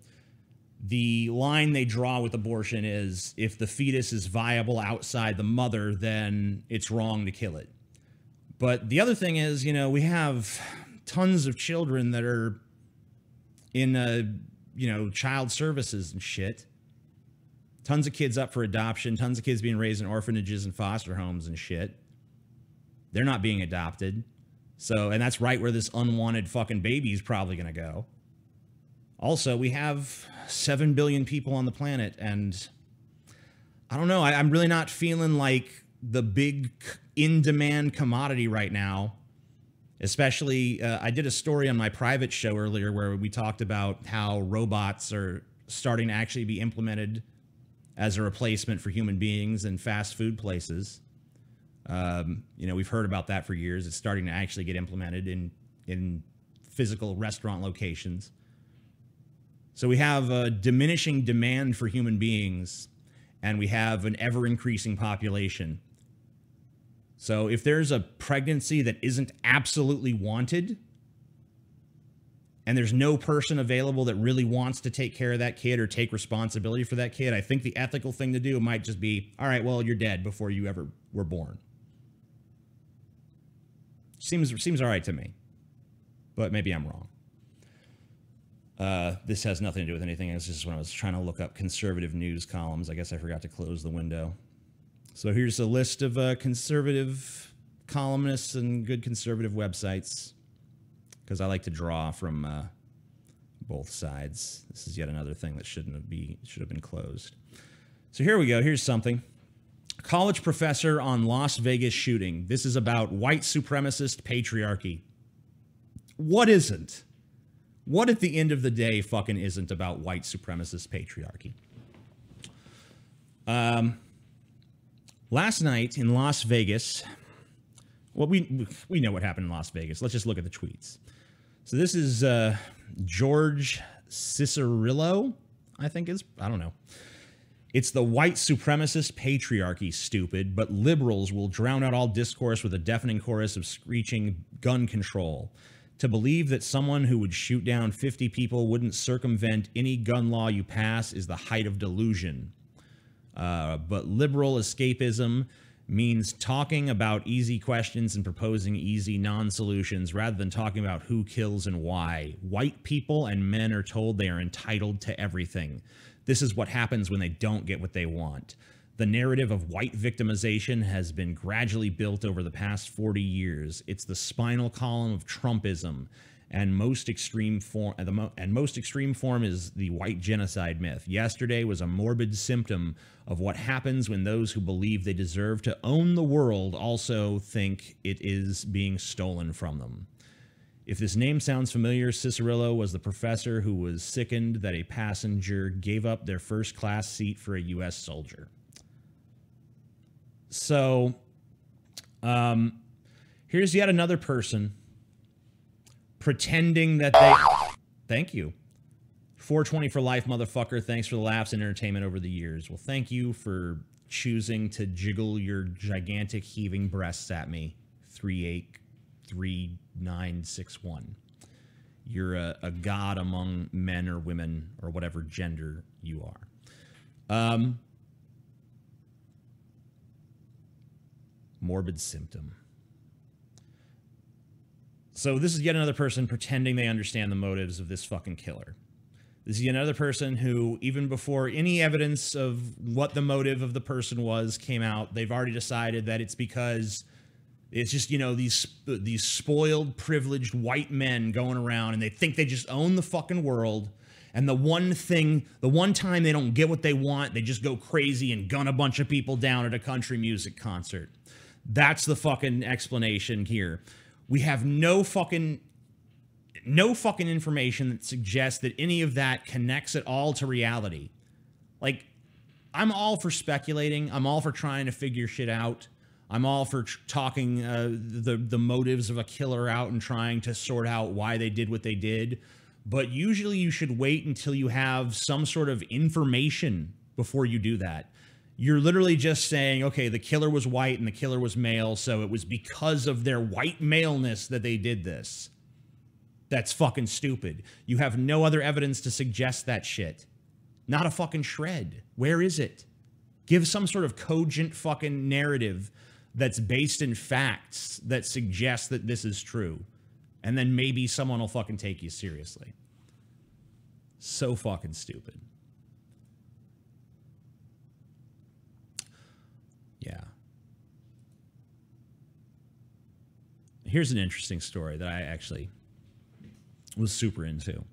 the line they draw with abortion is if the fetus is viable outside the mother, then it's wrong to kill it. But the other thing is, you know, we have tons of children that are in, you know, child services and shit. Tons of kids up for adoption, tons of kids being raised in orphanages and foster homes and shit. They're not being adopted. So, and that's right where this unwanted fucking baby is probably going to go. Also, we have 7 billion people on the planet, and I don't know, I'm really not feeling like the big in-demand commodity right now. Especially, I did a story on my private show earlier where we talked about how robots are starting to actually be implemented as a replacement for human beings in fast food places. You know, we've heard about that for years. It's starting to actually get implemented in physical restaurant locations. So we have a diminishing demand for human beings, and we have an ever-increasing population. So if there's a pregnancy that isn't absolutely wanted, and there's no person available that really wants to take care of that kid or take responsibility for that kid, I think the ethical thing to do might just be, all right, well, you're dead before you ever were born. Seems all right to me, but maybe I'm wrong. This has nothing to do with anything. It's just when I was trying to look up conservative news columns. I guess I forgot to close the window. So here's a list of conservative columnists and good conservative websites, because I like to draw from both sides. This is yet another thing that should have been closed. So here we go. Here's something. College professor on Las Vegas shooting. This is about white supremacist patriarchy. What isn't? What at the end of the day fucking isn't about white supremacist patriarchy? Last night in Las Vegas, well, we know what happened in Las Vegas. Let's just look at the tweets. So this is George Cicerillo, I think I don't know. It's the white supremacist patriarchy, stupid, but liberals will drown out all discourse with a deafening chorus of screeching gun control. To believe that someone who would shoot down 50 people wouldn't circumvent any gun law you pass is the height of delusion. But liberal escapism means talking about easy questions and proposing easy non-solutions rather than talking about who kills and why. White people and men are told they are entitled to everything. This is what happens when they don't get what they want. The narrative of white victimization has been gradually built over the past 40 years. It's the spinal column of Trumpism. and most extreme form is the white genocide myth. Yesterday was a morbid symptom of what happens when those who believe they deserve to own the world also think it is being stolen from them. If this name sounds familiar, Cicerillo was the professor who was sickened that a passenger gave up their first-class seat for a U.S. soldier. So, here's yet another person pretending that they... Thank you. 420 for life, motherfucker. Thanks for the laughs and entertainment over the years. Well, thank you for choosing to jiggle your gigantic heaving breasts at me. 383961. You're a god among men or women or whatever gender you are. Morbid symptom. So this is yet another person pretending they understand the motives of this fucking killer. This is yet another person who, even before any evidence of what the motive of the person was came out, they've already decided that it's because it's just, you know, these spoiled, privileged white men going around and they think they just own the fucking world. And the one time they don't get what they want, they just go crazy and gun a bunch of people down at a country music concert. That's the fucking explanation here. We have no fucking information that suggests that any of that connects at all to reality. Like, I'm all for speculating. I'm all for trying to figure shit out. I'm all for talking the motives of a killer out and trying to sort out why they did what they did. But usually you should wait until you have some sort of information before you do that. You're literally just saying, okay, the killer was white and the killer was male, so it was because of their white maleness that they did this. That's fucking stupid. You have no other evidence to suggest that shit. Not a fucking shred. Where is it? Give some sort of cogent fucking narrative that's based in facts that suggests that this is true. And then maybe someone will fucking take you seriously. So fucking stupid. Yeah. Here's an interesting story that I actually was super into.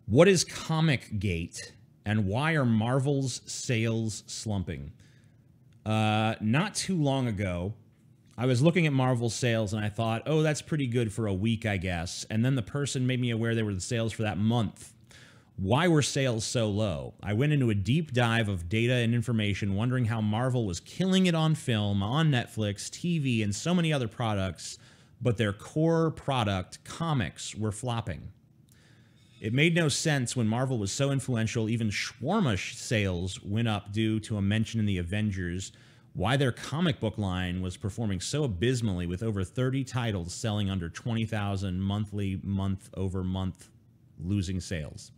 What is Comic Gate and why are Marvel's sales slumping? Not too long ago, I was looking at Marvel's sales and I thought, oh, that's pretty good for a week, I guess. And then the person made me aware they were the sales for that month. Why were sales so low? I went into a deep dive of data and information, wondering how Marvel was killing it on film, on Netflix, TV, and so many other products, but their core product, comics, were flopping. It made no sense when Marvel was so influential, even shawarma sales went up due to a mention in the Avengers, why their comic book line was performing so abysmally with over 30 titles selling under 20,000 monthly, month-over-month losing sales.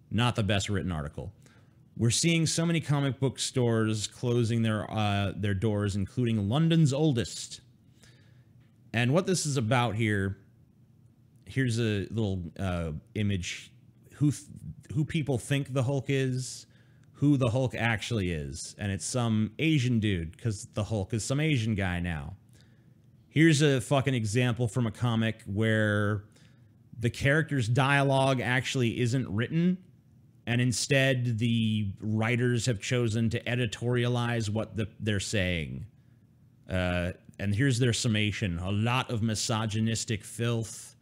Not the best written article. We're seeing so many comic book stores closing their doors, including London's oldest. And what this is about here, here's a little image. Who people think the Hulk is, who the Hulk actually is. And it's some Asian dude, because the Hulk is some Asian guy now. Here's a fucking example from a comic where the character's dialogue actually isn't written, and instead the writers have chosen to editorialize what they're saying. And here's their summation. A lot of misogynistic filth,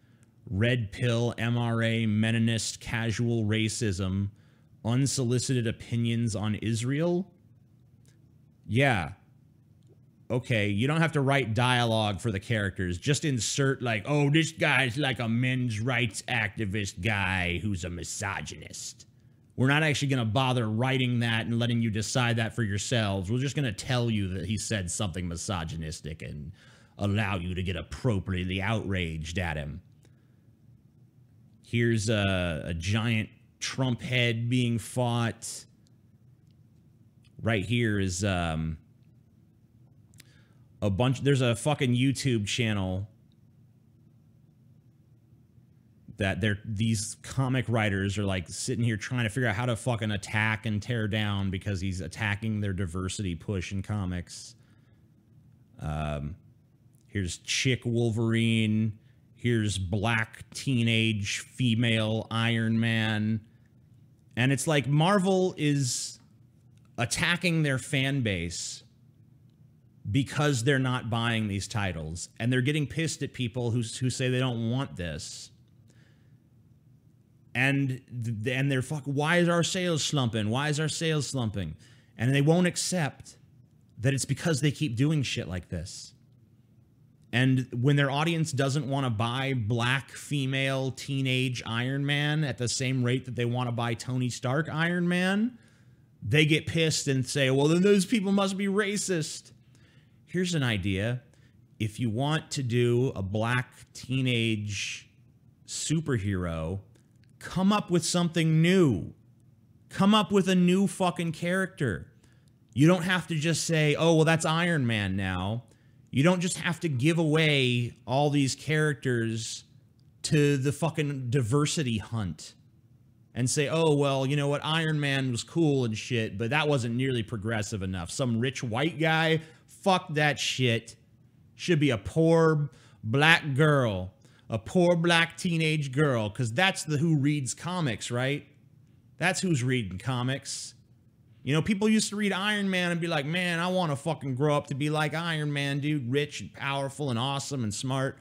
red pill, MRA, Meninist, casual racism, unsolicited opinions on Israel. Yeah. Okay, you don't have to write dialogue for the characters. Just insert like, oh, this guy's like a men's rights activist guy who's a misogynist. We're not actually going to bother writing that and letting you decide that for yourselves. We're just going to tell you that he said something misogynistic and allow you to get appropriately outraged at him. Here's a giant Trump head being fought. Right here is a bunch. There's a fucking YouTube channel that these comic writers are like sitting here trying to figure out how to fucking attack and tear down because he's attacking their diversity push in comics. Here's Chick Wolverine. Here's black teenage female Iron Man. And it's like Marvel is attacking their fan base because they're not buying these titles. And they're getting pissed at people who say they don't want this. And they're why is our sales slumping? Why is our sales slumping? And they won't accept that it's because they keep doing shit like this. And when their audience doesn't want to buy black female teenage Iron Man at the same rate that they want to buy Tony Stark Iron Man, they get pissed and say, well, then those people must be racist. Here's an idea. If you want to do a black teenage superhero, come up with something new. Come up with a new fucking character. You don't have to just say, oh, well, that's Iron Man now. You don't just have to give away all these characters to the fucking diversity hunt and say, oh, well, you know what? Iron Man was cool and shit, but that wasn't nearly progressive enough. Some rich white guy, fuck that shit. Should be a poor black girl, a poor black teenage girl, because that's who reads comics, right? That's who's reading comics. You know, people used to read Iron Man and be like, man, I want to fucking grow up to be like Iron Man, dude, rich and powerful and awesome and smart.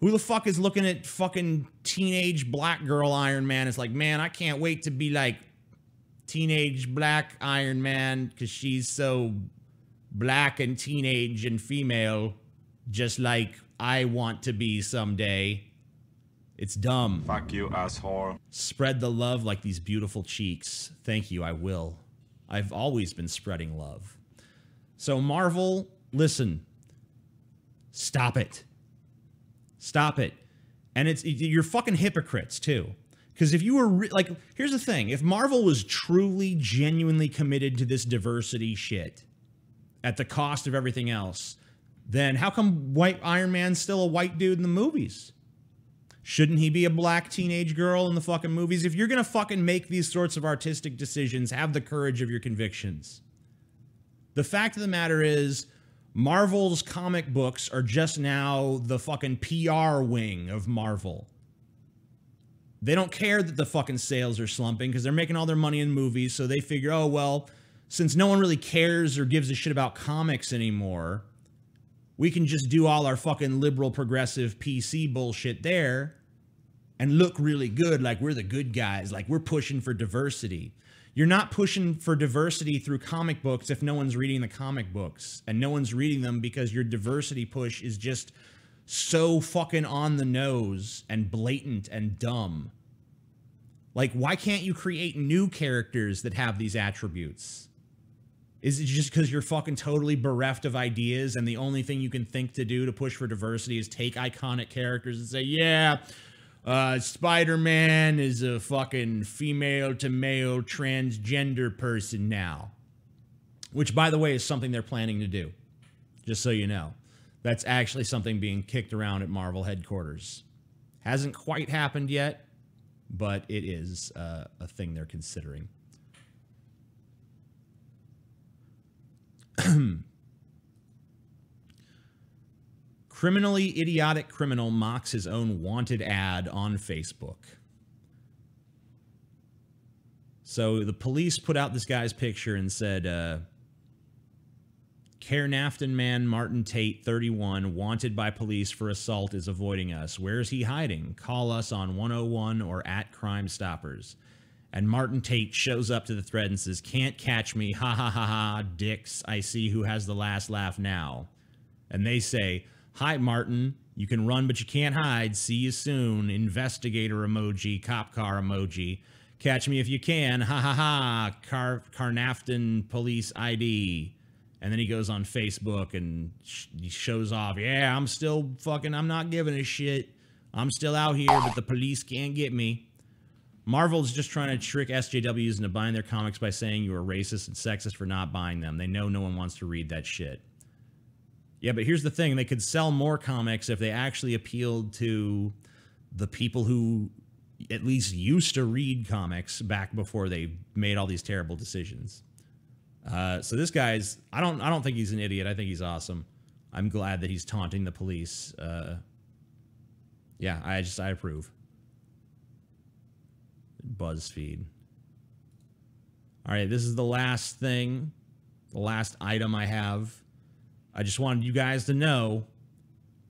Who the fuck is looking at fucking teenage black girl Iron Man? It's like, man, I can't wait to be like teenage black Iron Man because she's so black and teenage and female, just like I want to be someday. It's dumb. Fuck you, asshole. Spread the love like these beautiful cheeks. Thank you, I will. I've always been spreading love. So Marvel, listen. Stop it. Stop it. And you're fucking hypocrites, too. Because if you were, like, here's the thing. If Marvel was truly, genuinely committed to this diversity shit at the cost of everything else, then how come white Iron Man's still a white dude in the movies? Shouldn't he be a black teenage girl in the fucking movies? If you're going to fucking make these sorts of artistic decisions, have the courage of your convictions. The fact of the matter is, Marvel's comic books are just now the fucking PR wing of Marvel. They don't care that the fucking sales are slumping because they're making all their money in movies, so they figure, oh, well, since no one really cares or gives a shit about comics anymore, we can just do all our fucking liberal, progressive, PC bullshit there and look really good like we're the good guys, like we're pushing for diversity. You're not pushing for diversity through comic books if no one's reading the comic books. And no one's reading them because your diversity push is just so fucking on the nose and blatant and dumb. Like, why can't you create new characters that have these attributes? Is it just because you're fucking totally bereft of ideas and the only thing you can think to do to push for diversity is take iconic characters and say, yeah, Spider-Man is a fucking female to male transgender person now. Which, by the way, is something they're planning to do. Just so you know. That's actually something being kicked around at Marvel headquarters. Hasn't quite happened yet, but it is a thing they're considering. Criminally idiotic criminal mocks his own wanted ad on Facebook. So the police put out this guy's picture and said, Caernarfon man Martin Tate, 31, wanted by police for assault is avoiding us. Where is he hiding? Call us on 101 or at Crime Stoppers. And Martin Tate shows up to the thread and says, can't catch me, ha ha ha ha, dicks, I see who has the last laugh now. And they say, hi Martin, you can run but you can't hide, see you soon, investigator emoji, cop car emoji, catch me if you can, ha ha ha, Caernarfon police ID. And then he goes on Facebook and he shows off, yeah, I'm still fucking, I'm not giving a shit, I'm still out here, but the police can't get me. Marvel's just trying to trick SJWs into buying their comics by saying you are racist and sexist for not buying them. They know no one wants to read that shit. Yeah, but here's the thing. They could sell more comics if they actually appealed to the people who at least used to read comics back before they made all these terrible decisions. So this guy's, I don't think he's an idiot. I think he's awesome. I'm glad that he's taunting the police. Yeah, I approve. BuzzFeed. All right, this is the last thing, the last item I have. I just wanted you guys to know,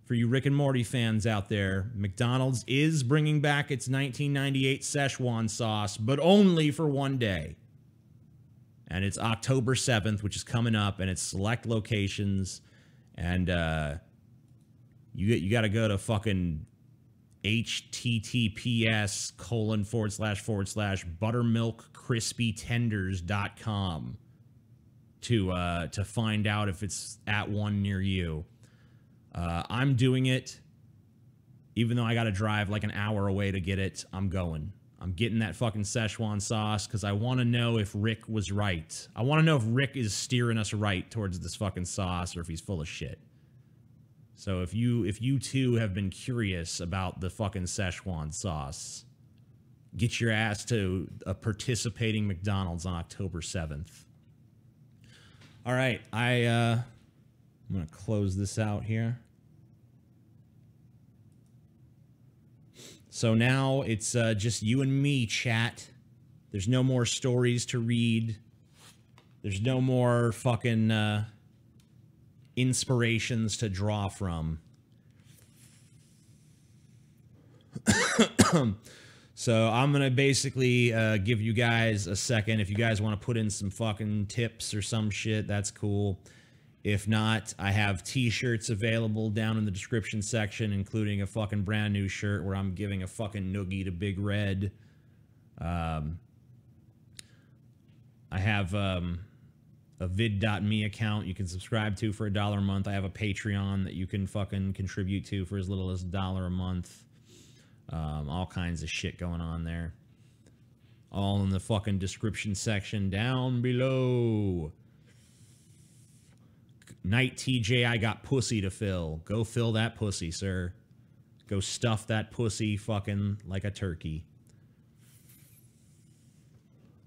for you Rick and Morty fans out there, McDonald's is bringing back its 1998 Szechuan sauce, but only for one day. And it's October 7th, which is coming up, and it's select locations. And you got to go to fucking https://buttermilkcrispytenders.com to find out if it's at one near you. I'm doing it, even though I got to drive like an hour away to get it. I'm going. I'm getting that fucking Szechuan sauce because I want to know if Rick was right. I want to know if Rick is steering us right towards this fucking sauce or if he's full of shit. So if you too have been curious about the fucking Szechuan sauce, get your ass to a participating McDonald's on October 7th. All right, I'm going to close this out here. So now it's just you and me, chat. There's no more stories to read. There's no more fucking inspirations to draw from. So I'm going to basically give you guys a second. If you guys want to put in some fucking tips or some shit, that's cool. If not, I have t-shirts available down in the description section, including a fucking brand new shirt where I'm giving a fucking noogie to Big Red. I have a vid.me account you can subscribe to for $1 a month. I have a Patreon that you can fucking contribute to for as little as $1 a month. All kinds of shit going on there. All in the fucking description section down below. Night TJ, I got pussy to fill. Go fill that pussy, sir. Go stuff that pussy fucking like a turkey.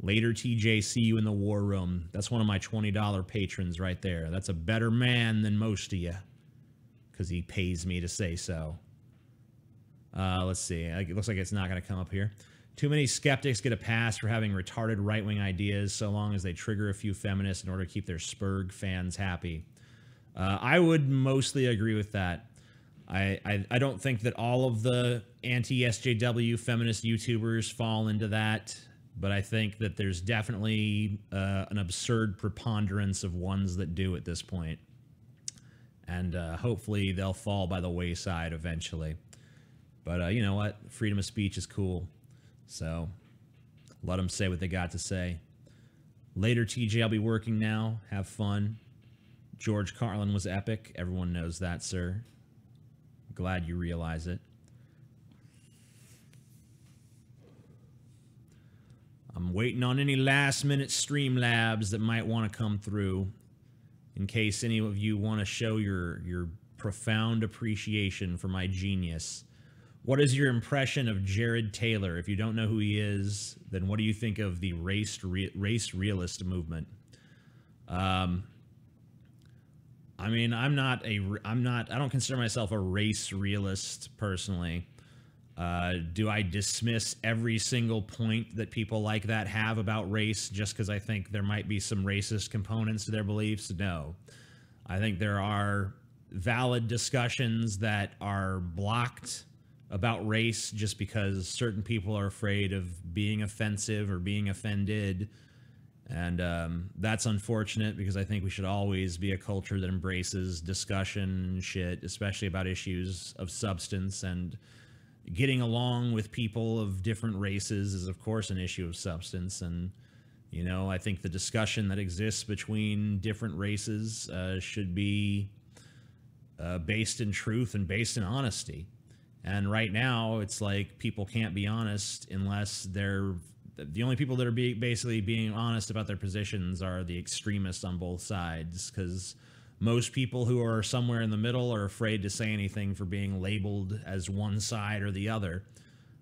Later TJ, see you in the war room. That's one of my $20 patrons right there. That's a better man than most of you. Because he pays me to say so. Let's see. It looks like it's not going to come up here. Too many skeptics get a pass for having retarded right-wing ideas so long as they trigger a few feminists in order to keep their Spurg fans happy. I would mostly agree with that. I don't think that all of the anti-SJW feminist YouTubers fall into that, but I think that there's definitely an absurd preponderance of ones that do at this point. And hopefully they'll fall by the wayside eventually. But you know what? Freedom of speech is cool. So let them say what they got to say. Later, TJ, I'll be working now. Have fun. George Carlin was epic. Everyone knows that, sir. Glad you realize it. I'm waiting on any last-minute Streamlabs that might want to come through in case any of you want to show your profound appreciation for my genius. What is your impression of Jared Taylor? If you don't know who he is, then what do you think of the race realist movement? I mean, I don't consider myself a race realist personally. Do I dismiss every single point that people like that have about race just because I think there might be some racist components to their beliefs? No. I think there are valid discussions that are blocked about race just because certain people are afraid of being offensive or being offended. And that's unfortunate because I think we should always be a culture that embraces discussion and shit, especially about issues of substance. And getting along with people of different races is, of course, an issue of substance. And, you know, I think the discussion that exists between different races should be based in truth and based in honesty. And right now, it's like people can't be honest unless they're... The only people that are basically being honest about their positions are the extremists on both sides, because most people who are somewhere in the middle are afraid to say anything for being labeled as one side or the other.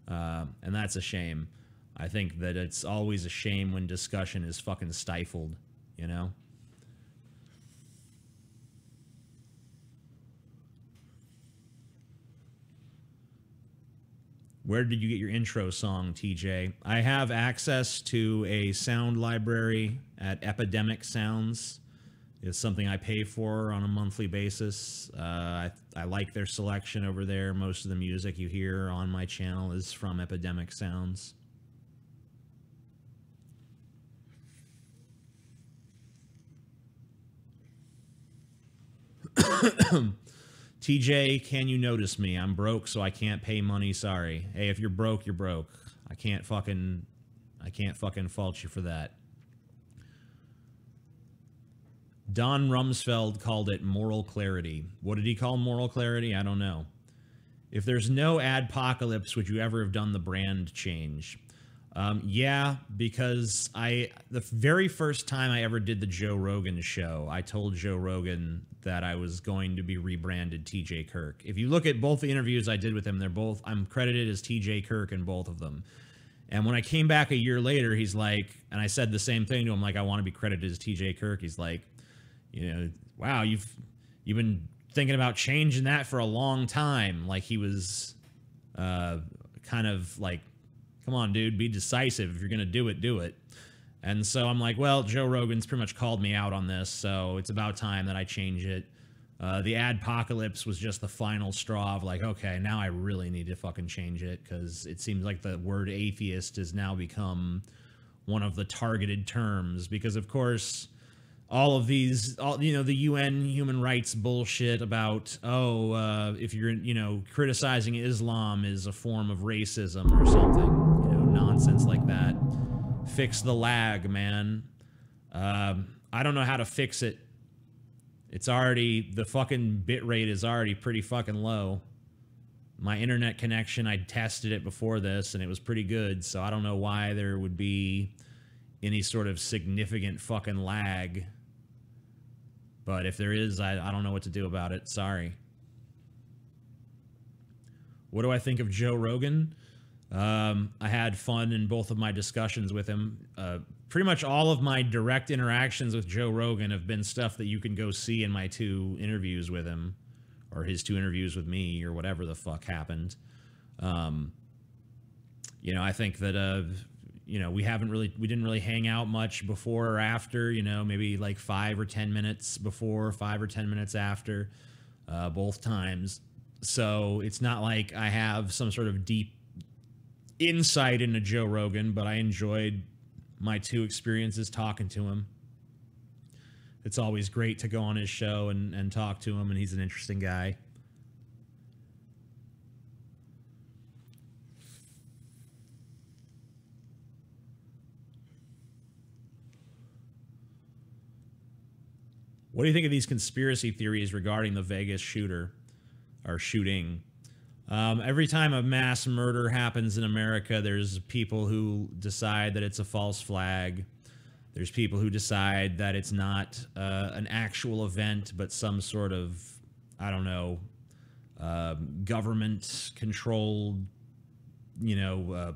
And that's a shame. I think that it's always a shame when discussion is fucking stifled, you know? Where did you get your intro song, TJ? I have access to a sound library at Epidemic Sounds. It's something I pay for on a monthly basis. I like their selection over there. Most of the music you hear on my channel is from Epidemic Sounds. TJ, can you notice me? I'm broke, so I can't pay money. Sorry. Hey, if you're broke, you're broke. I can't fucking fault you for that. Don Rumsfeld called it moral clarity. What did he call moral clarity? I don't know. If there's no adpocalypse, would you ever have done the brand change? Yeah, because the very first time I ever did the Joe Rogan show, I told Joe Rogan that I was going to be rebranded TJ Kirk. If you look at both the interviews I did with him, I'm credited as TJ Kirk in both of them. And when I came back a year later, he's like, and I said the same thing to him, like, I want to be credited as TJ Kirk. He's like, you know, wow, you've been thinking about changing that for a long time. Like, he was kind of like, come on, dude, be decisive. If you're going to do it, do it. And so I'm like, well, Joe Rogan's pretty much called me out on this, so it's about time that I change it. The adpocalypse was just the final straw of like, okay, now I really need to fucking change it, because it seems like the word atheist has now become one of the targeted terms. Because, of course, all of these, the UN human rights bullshit about, if you're, criticizing Islam is a form of racism or something, nonsense like that. Fix the lag, man. I don't know how to fix it. It's already, the fucking bit rate is already pretty fucking low. My internet connection, I tested it before this, and it was pretty good, so I don't know why there would be any sort of significant fucking lag. But if there is, I don't know what to do about it. Sorry. What do I think of Joe Rogan? I had fun in both of my discussions with him. Pretty much all of my direct interactions with Joe Rogan have been stuff that you can go see in my 2 interviews with him, or his 2 interviews with me, or whatever the fuck happened. I think that, we didn't really hang out much before or after, maybe like 5 or 10 minutes before, 5 or 10 minutes after, both times. So it's not like I have some sort of deep insight into Joe Rogan, but I enjoyed my 2 experiences talking to him. It's always great to go on his show and talk to him, and he's an interesting guy. What do you think of these conspiracy theories regarding the Vegas shooting? Every time a mass murder happens in America, there's people who decide that it's a false flag. There's people who decide that it's not an actual event, but some sort of, government-controlled,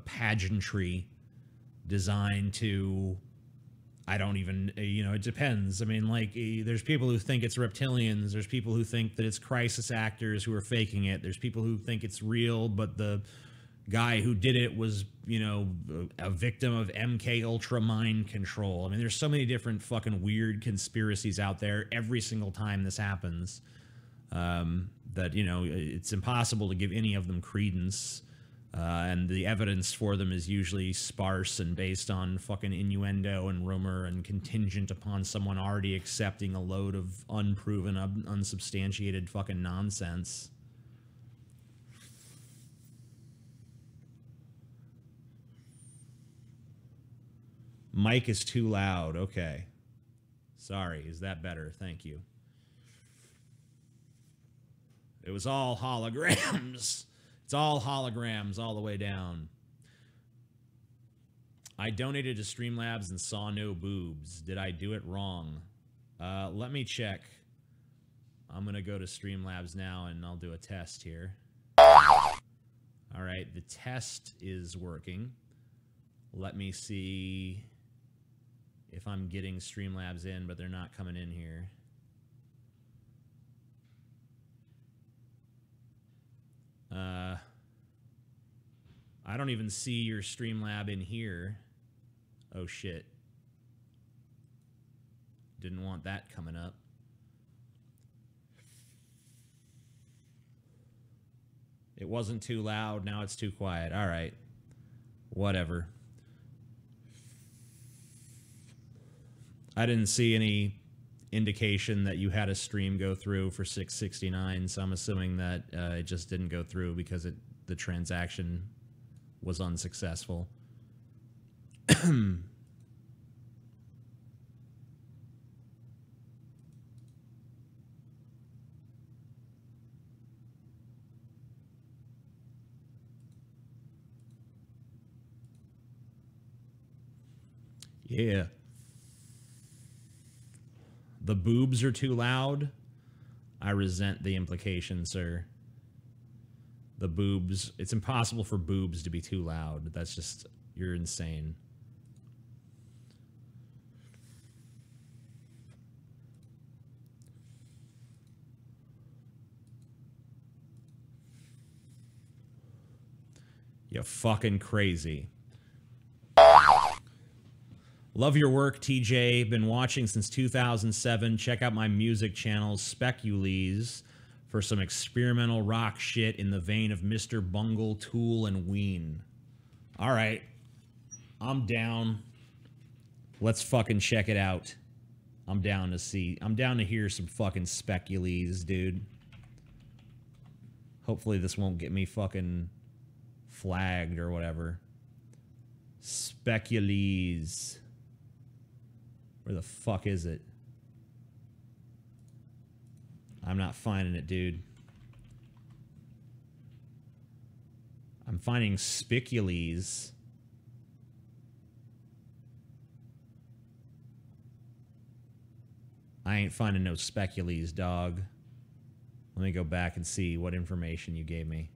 pageantry designed to, it depends. I mean, like, there's people who think it's reptilians. There's people who think that it's crisis actors who are faking it. There's people who think it's real, but the guy who did it was, a victim of MK Ultra mind control. I mean, there's so many different fucking weird conspiracies out there every single time this happens, that, it's impossible to give any of them credence. And the evidence for them is usually sparse and based on fucking innuendo and rumor and contingent upon someone already accepting a load of unproven, unsubstantiated fucking nonsense. Mic is too loud. Okay. Sorry. Is that better? Thank you. It was all holograms. It's all holograms all the way down. I donated to Streamlabs and saw no boobs. Did I do it wrong? Let me check. I'm going to go to Streamlabs now and I'll do a test here. All right, the test is working. Let me see if I'm getting Streamlabs in, but they're not coming in here. I don't even see your Streamlab in here. Oh, shit. Didn't want that coming up. It wasn't too loud. Now it's too quiet. All right. Whatever. I didn't see any indication that you had a stream go through for 669, so I'm assuming that it just didn't go through because the transaction was unsuccessful. Yeah. The boobs are too loud. I resent the implication, sir. The boobs. It's impossible for boobs to be too loud. That's just... You're insane. You're fucking crazy. Love your work, TJ. Been watching since 2007. Check out my music channel, Specules, for some experimental rock shit in the vein of Mr. Bungle, Tool, and Ween. All right. I'm down. Let's fucking check it out. I'm down to hear some fucking Specules, dude. Hopefully this won't get me fucking flagged or whatever. Specules. Where the fuck is it? I'm not finding it, dude. I'm finding Spicules. I ain't finding no Specules, dog. Let me go back and see what information you gave me.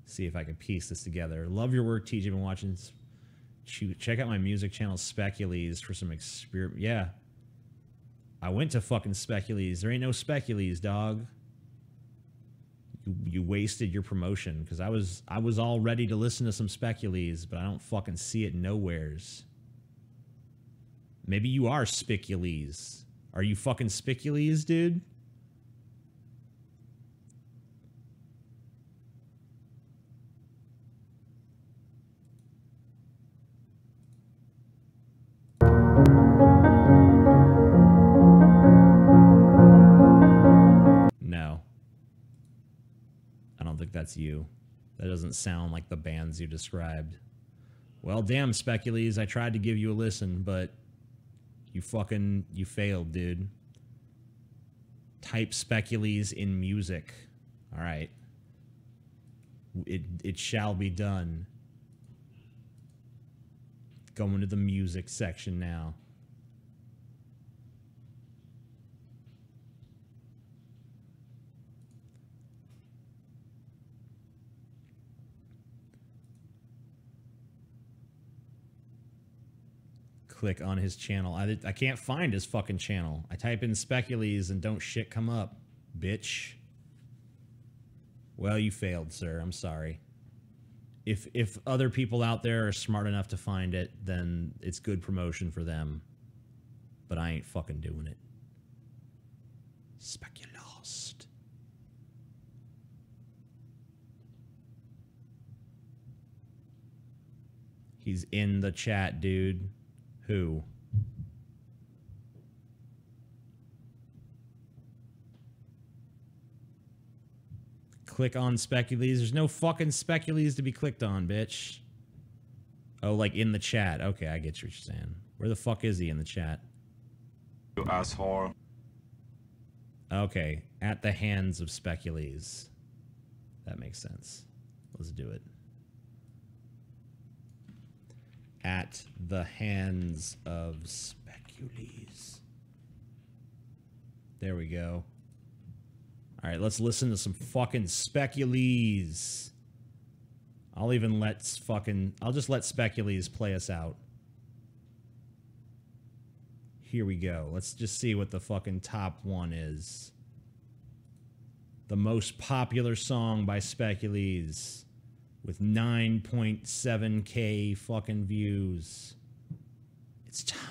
See if I can piece this together. Love your work, TJ. Been watching... Check out my music channel, Specules, for some experiment. Yeah. I went to fucking Specules. There ain't no Specules, dog. You wasted your promotion, because I was all ready to listen to some Specules, but I don't fucking see it nowheres. Maybe you are Spicules. Are you fucking Spicules, dude? No. I don't think that's you. That doesn't sound like the bands you described. Well, damn, Specules, I tried to give you a listen, but you failed, dude. Type Specules in music. All right. It shall be done. Going to the music section now. Click on his channel. I can't find his fucking channel. I type in Specules and don't shit come up, bitch. Well, you failed, sir. I'm sorry. If other people out there are smart enough to find it, then it's good promotion for them. But I ain't fucking doing it. Speculost. He's in the chat, dude. Who? Click on Specules. There's no fucking Specules to be clicked on, bitch. Oh, like in the chat. Okay, I get what you're saying. Where the fuck is he in the chat? You asshole. Okay, at the hands of Specules. That makes sense. Let's do it. At the hands of Specules. There we go. All right, let's listen to some fucking Specules. I'll just let Specules play us out. Here we go. Let's just see what the fucking top one is. The most popular song by Specules with 9.7K fucking views. It's time.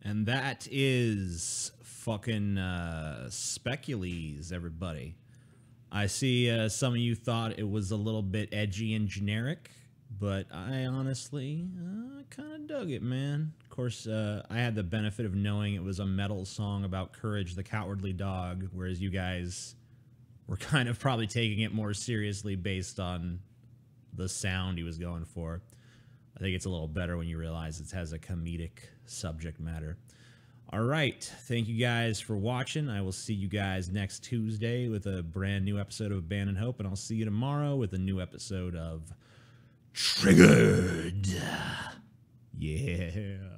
And that is fucking Specules, everybody. I see some of you thought it was a little bit edgy and generic, but I honestly kind of dug it, man. Of course, I had the benefit of knowing it was a metal song about Courage the Cowardly Dog, whereas you guys were kind of probably taking it more seriously based on the sound he was going for. I think it's a little better when you realize it has a comedic subject matter. All right. Thank you guys for watching. I will see you guys next Tuesday with a brand new episode of Abandoned Hope, and I'll see you tomorrow with a new episode of Triggered. Yeah.